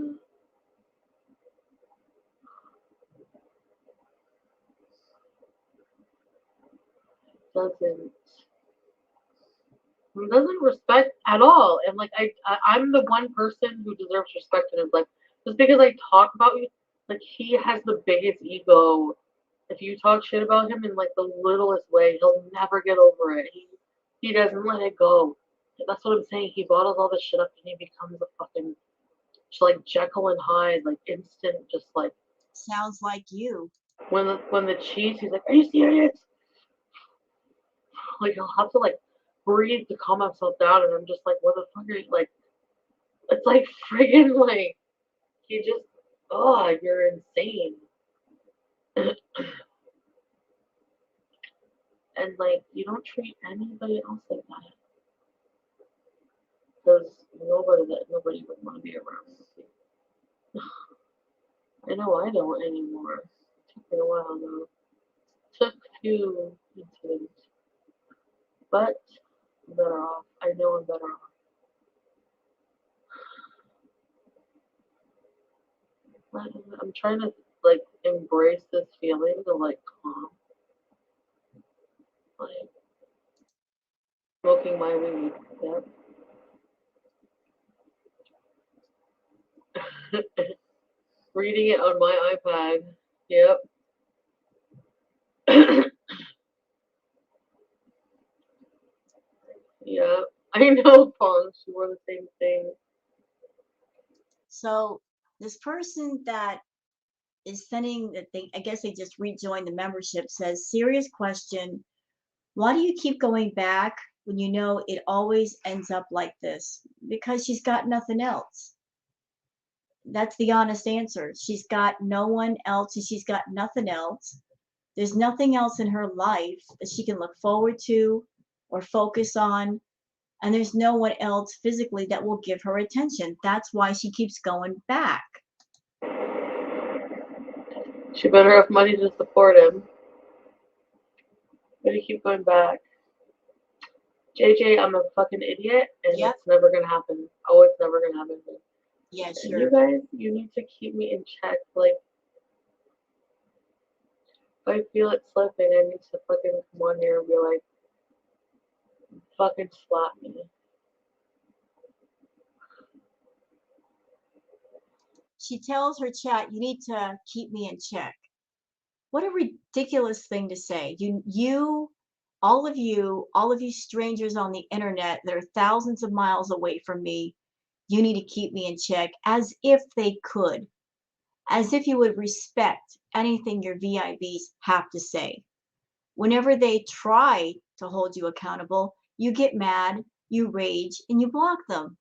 Doesn't respect at all, and like I'm the one person who deserves respect in his life. Just because I talk about you, like he has the biggest ego. If you talk shit about him in like the littlest way, he'll never get over it. He doesn't let it go. That's what I'm saying. He bottles all this shit up and he becomes a fucking like Jekyll and Hyde, like instant, just like. Sounds like you. When the cheese, he's like, "Are you serious?" Like he'll have to like breathe to calm himself down, and I'm just like, "What the fuck are you like?" It's like friggin' like you just, oh, you're insane. And like you don't treat anybody else like that, because nobody would want to be around you. I know I don't anymore. It took me a while though. Took a few incidents, but I'm better off. I know I'm better off. I'm trying to like embrace this feeling of like calm, like smoking my weed. Yep. Reading it on my iPad. Yep. Yeah. I know, Pong. She wore the same thing. So this person that is sending that they, I guess they just rejoined the membership, says, serious question. Why do you keep going back when you know it always ends up like this? Because she's got nothing else. That's the honest answer. She's got no one else and she's got nothing else. There's nothing else in her life that she can look forward to or focus on. And there's no one else physically that will give her attention. That's why she keeps going back. She better have money to support him. But he keep going back. JJ, I'm a fucking idiot, and Yep. it's never gonna happen. Oh, it's never gonna happen. Yeah, And sure. you guys, you need to keep me in check. Like, if I feel it slipping, I need to fucking come on here and be like, fucking slap me. She tells her chat, you need to keep me in check. What a ridiculous thing to say. All of you strangers on the internet that are thousands of miles away from me, you need to keep me in check, as if they could, as if you would respect anything your VIBs have to say. Whenever they try to hold you accountable, you get mad, you rage, and you block them.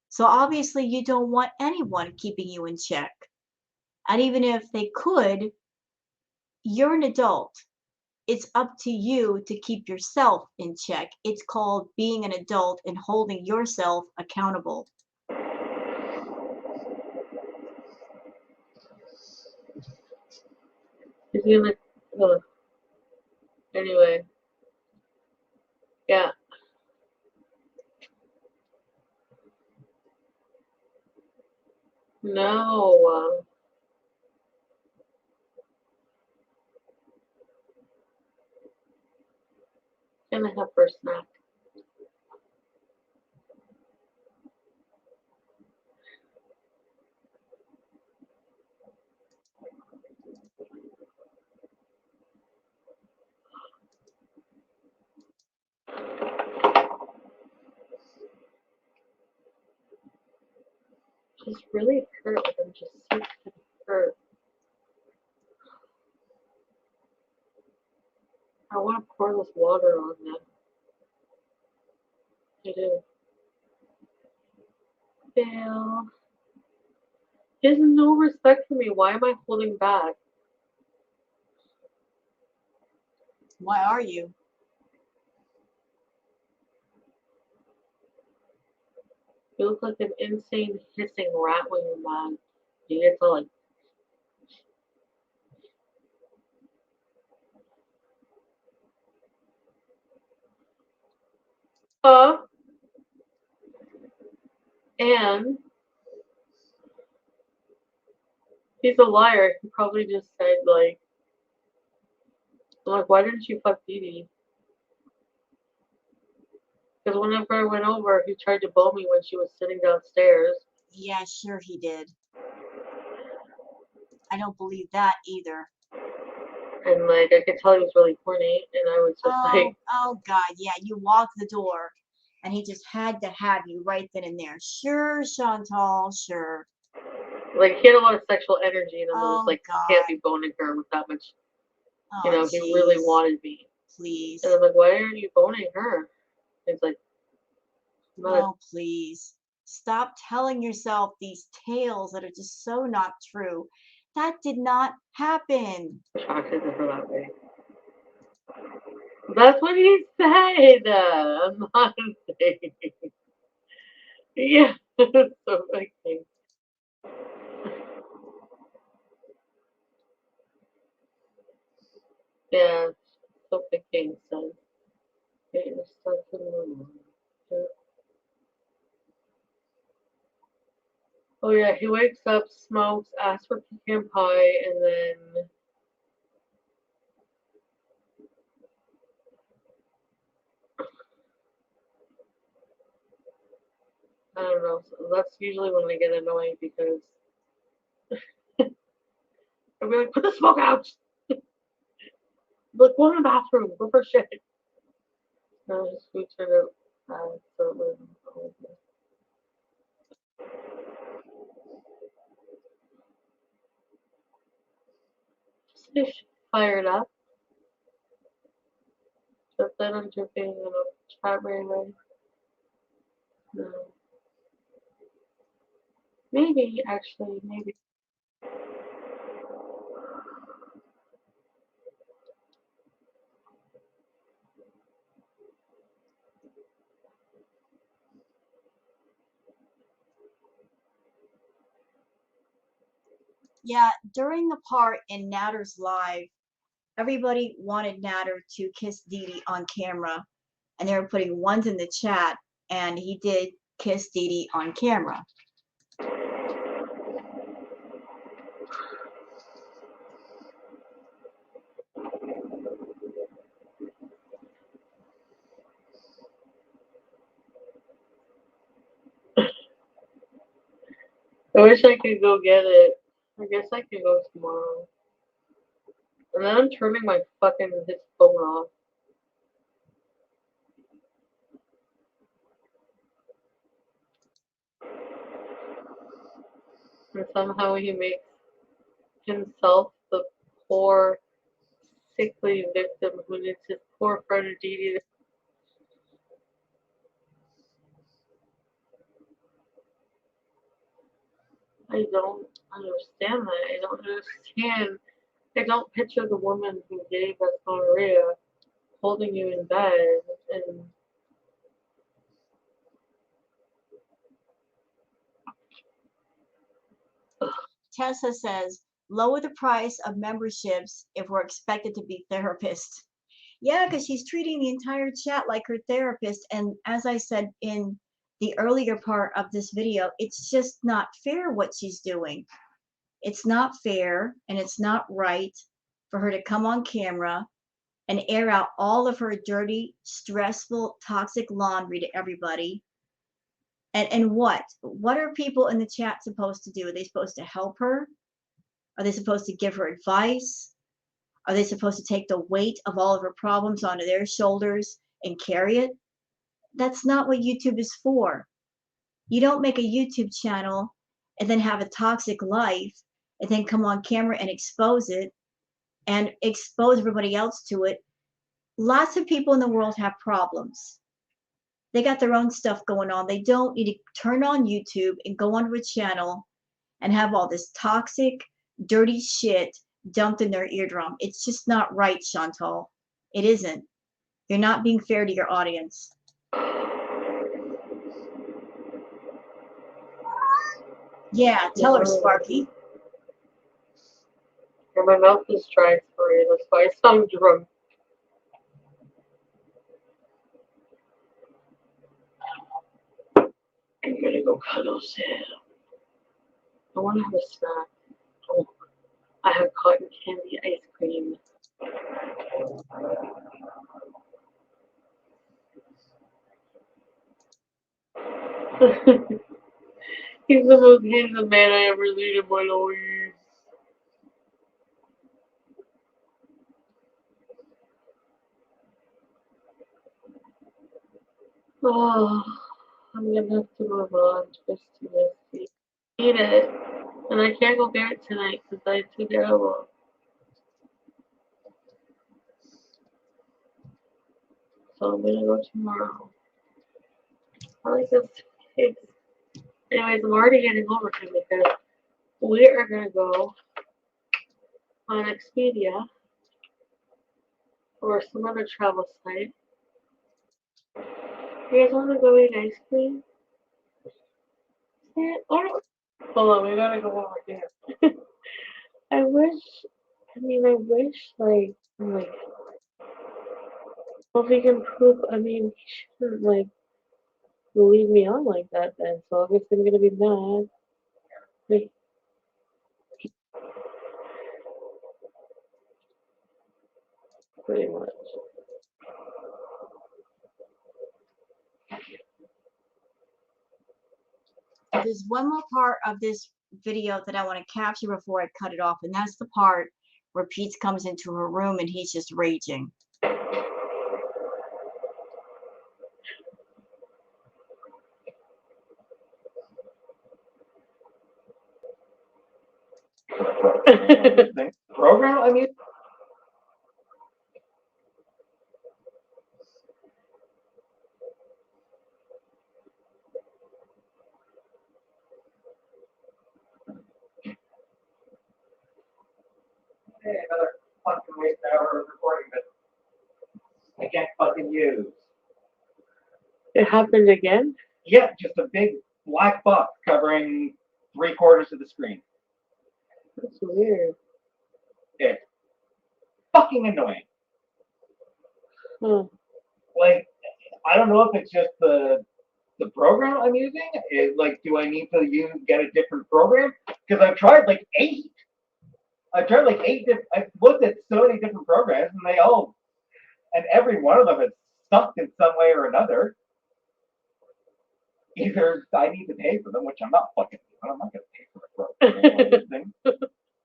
So obviously you don't want anyone keeping you in check. And even if they could, you're an adult. It's up to you to keep yourself in check. It's called being an adult and holding yourself accountable. He's gonna, ugh. Anyway. Yeah. No. Gonna have for a snack. Just really hurt. Like I'm just so hurt. I want to pour this water on them. I do. Fail. He has no respect for me. Why am I holding back? Why are you? You look like an insane hissing rat when you're mad. You get to like, huh? And he's a liar. He probably just said like, I'm like, why didn't you fuck Dee Dee? Because whenever I went over, he tried to bow me when she was sitting downstairs. Yeah, sure he did. I don't believe that either. And like, I could tell he was really horny, and I was just like, Oh God, yeah, you walked the door and he just had to have you right then and there. Sure, Chantal, sure. like he had a lot of sexual energy, and I'm just Oh like, can't be God. boning her with that much. You Oh know, he really jeez. wanted me. Please. And I'm like, why aren't you boning her? He's like, I'm not Oh, please. Stop telling yourself these tales that are just so not true. That did not happen. attracted to her that way. That's what he said. I'm not saying. Yeah, so okay. Yeah, so picking, son. Get yourself in the mood. Oh yeah, he wakes up, smokes, asks for pecan pie, and then I don't know. So that's usually when I get annoyed because I'll be like, put the smoke out. Like, go in the bathroom, go for shit. No, his food turned out bad, so it was just fired up. Just that I'm dripping in a chat right away. No. Maybe, actually, maybe. Yeah, during the part in Natter's live, everybody wanted Natter to kiss Dee Dee on camera, and they were putting ones in the chat, and he did kiss Dee Dee on camera. I wish I could go get it. I guess I can go tomorrow. And then I'm turning my fucking his phone off. And somehow he makes himself the poor, sickly victim who needs his poor friend Dee Dee. I don't understand that. I don't understand. I don't picture the woman who gave us gonorrhea holding you in bed and Tessa says, lower the price of memberships if we're expected to be therapists. Yeah, because she's treating the entire chat like her therapist. And as I said in the earlier part of this video, it's just not fair what she's doing. It's not fair and it's not right for her to come on camera and air out all of her dirty, stressful, toxic laundry to everybody. And what are people in the chat supposed to do? Are they supposed to help her? Are they supposed to give her advice? Are they supposed to take the weight of all of her problems onto their shoulders and carry it? That's not what YouTube is for. You don't make a YouTube channel and then have a toxic life and then come on camera and expose it and expose everybody else to it. Lots of people in the world have problems. They got their own stuff going on. They don't need to turn on YouTube and go onto a channel and have all this toxic, dirty shit dumped in their eardrum. It's just not right, Chantal. It isn't. You're not being fair to your audience. Yeah, tell her, Sparky. my mouth is dry for you. That's why I sound drunk. I'm gonna go cuddle Sam. I want to have a snack. Oh, I have cotton candy ice cream. He's the most handsome man I ever seen in my life. Oh, I'm gonna have to move on just to this. Eat it, and I can't go get it tonight because I too terrible. So I'm gonna go tomorrow. I like this cake. Anyways, I'm already getting over to because we are gonna go on Expedia or some other travel site. You guys want to go eat ice cream? Yeah. Oh, hold on, we gotta go over here. I wish, like, well, if he can prove, he shouldn't, like, leave me on like that then, so obviously I'm gonna be mad. Like, pretty much. There's one more part of this video that I want to capture before I cut it off, and that's the part where Pete comes into her room and he's just raging. Program? I mean, another fucking waste hour of recording that I can't fucking use. It happened again? Yeah, just a big black box covering 3/4 of the screen. That's weird. It's fucking annoying. Hmm. Like, I don't know if it's just the program I'm using. Like, do I need to get a different program? Because I've tried like 8. I've tried like 8 different. I've looked at so many different programs, and every one of them has sucked in some way or another. Either I need to pay for them, which I'm not fucking doing. I'm not going to pay for a program or anything,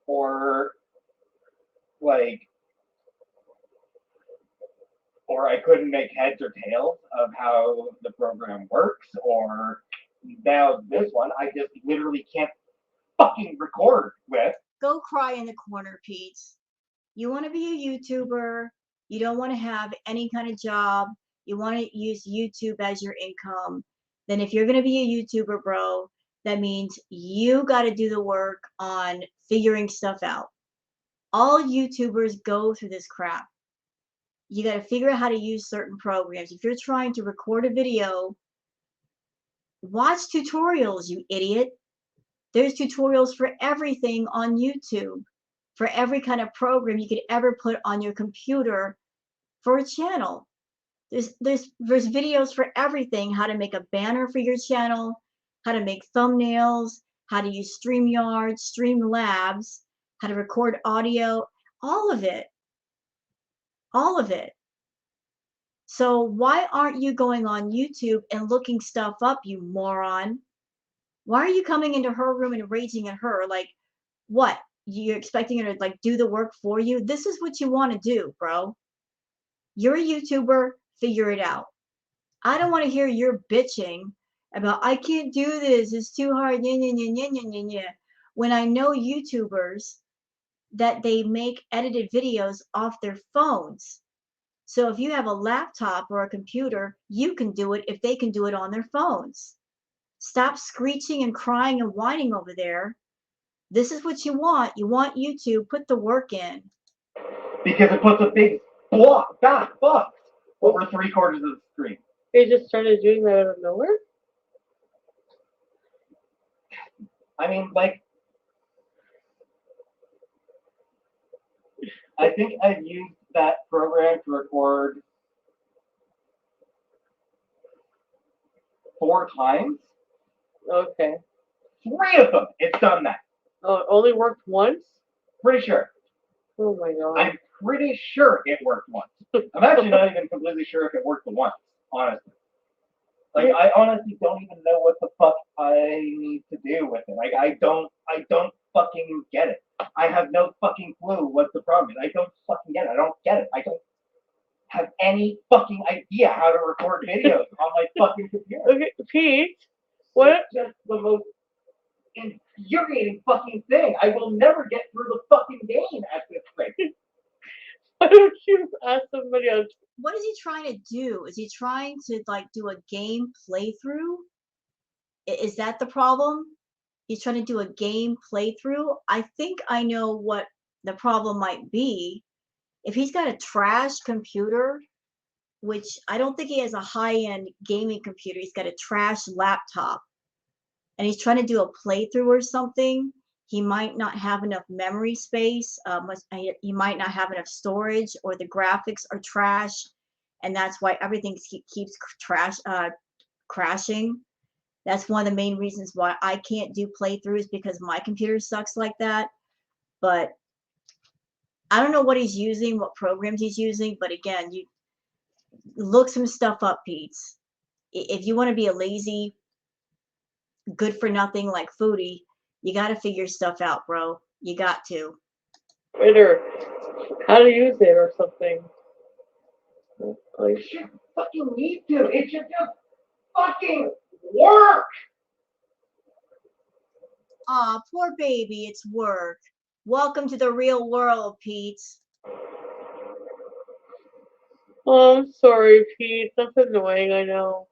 or like, or I couldn't make heads or tails of how the program works, or now this one I just literally can't fucking record with. Go cry in the corner, Pete. You want to be a YouTuber. You don't want to have any kind of job. You want to use YouTube as your income. Then if you're going to be a YouTuber, bro, that means you got to do the work on figuring stuff out. All YouTubers go through this crap. You got to figure out how to use certain programs. If you're trying to record a video, watch tutorials, you idiot. There's tutorials for everything on YouTube, for every kind of program you could ever put on your computer for a channel. There's videos for everything, how to make a banner for your channel, how to make thumbnails, how to use StreamYard, Streamlabs, how to record audio, all of it. All of it. So why aren't you going on YouTube and looking stuff up, you moron? Why are you coming into her room and raging at her? Like, what? You're expecting her to like do the work for you? This is what you want to do, bro. You're a YouTuber, figure it out. I don't want to hear your bitching about I can't do this, it's too hard, when I know YouTubers that they make edited videos off their phones. So if you have a laptop or a computer, you can do it if they can do it on their phones. Stop screeching and crying and whining over there. This is what you want. You want YouTube, put the work in. Because it puts a big fat box over 3/4 of the screen. They just started doing that out of nowhere? I mean, like, I think I've used that program to record 4 times. Okay. 3 of them, it's done that. Oh, it only worked once? Pretty sure. Oh my god. I'm pretty sure it worked once. I'm actually not even completely sure if it worked once, honestly. Like, I honestly don't even know what the fuck I need to do with it. Like, I don't fucking get it. I have no fucking clue what the problem is. I don't fucking get it. I don't get it. I don't have any fucking idea how to record videos on my fucking computer. Okay, Pete, what? It's just the most infuriating fucking thing. I will never get through the fucking game at this rate. Why don't you ask somebody else? What is he trying to do? Is he trying to like do a game playthrough? Is that the problem? He's trying to do a game playthrough. I think I know what the problem might be. If he's got a trash computer, which I don't think he has a high-end gaming computer, he's got a trash laptop, and he's trying to do a playthrough or something, he might not have enough memory space, he might not have enough storage, or the graphics are trash, and that's why everything keeps crashing. That's one of the main reasons why I can't do playthroughs, because my computer sucks like that. But I don't know what he's using, what programs he's using, but again, you look some stuff up, Pete. If you want to be a lazy, good for nothing like Foodie, you got to figure stuff out, bro. You got to. Twitter, how to use it or something. Like, You should fucking need to. It should just fucking work. Aw, poor baby, it's work. Welcome to the real world, Pete. oh, I'm sorry, Pete. That's annoying, I know.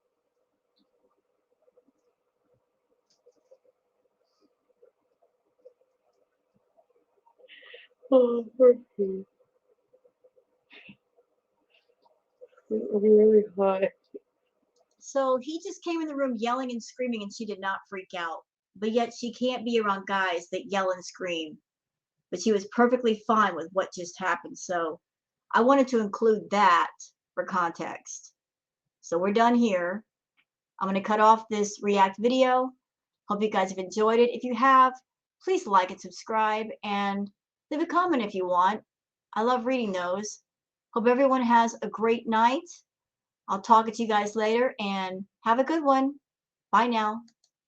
Oh, poor Pete. I'm really hot. So he just came in the room yelling and screaming, and she did not freak out. But yet she can't be around guys that yell and scream. but she was perfectly fine with what just happened. So I wanted to include that for context. So we're done here. I'm going to cut off this React video. Hope you guys have enjoyed it. If you have, please like and subscribe and leave a comment if you want. I love reading those. Hope everyone has a great night. I'll talk to you guys later and have a good one. Bye now.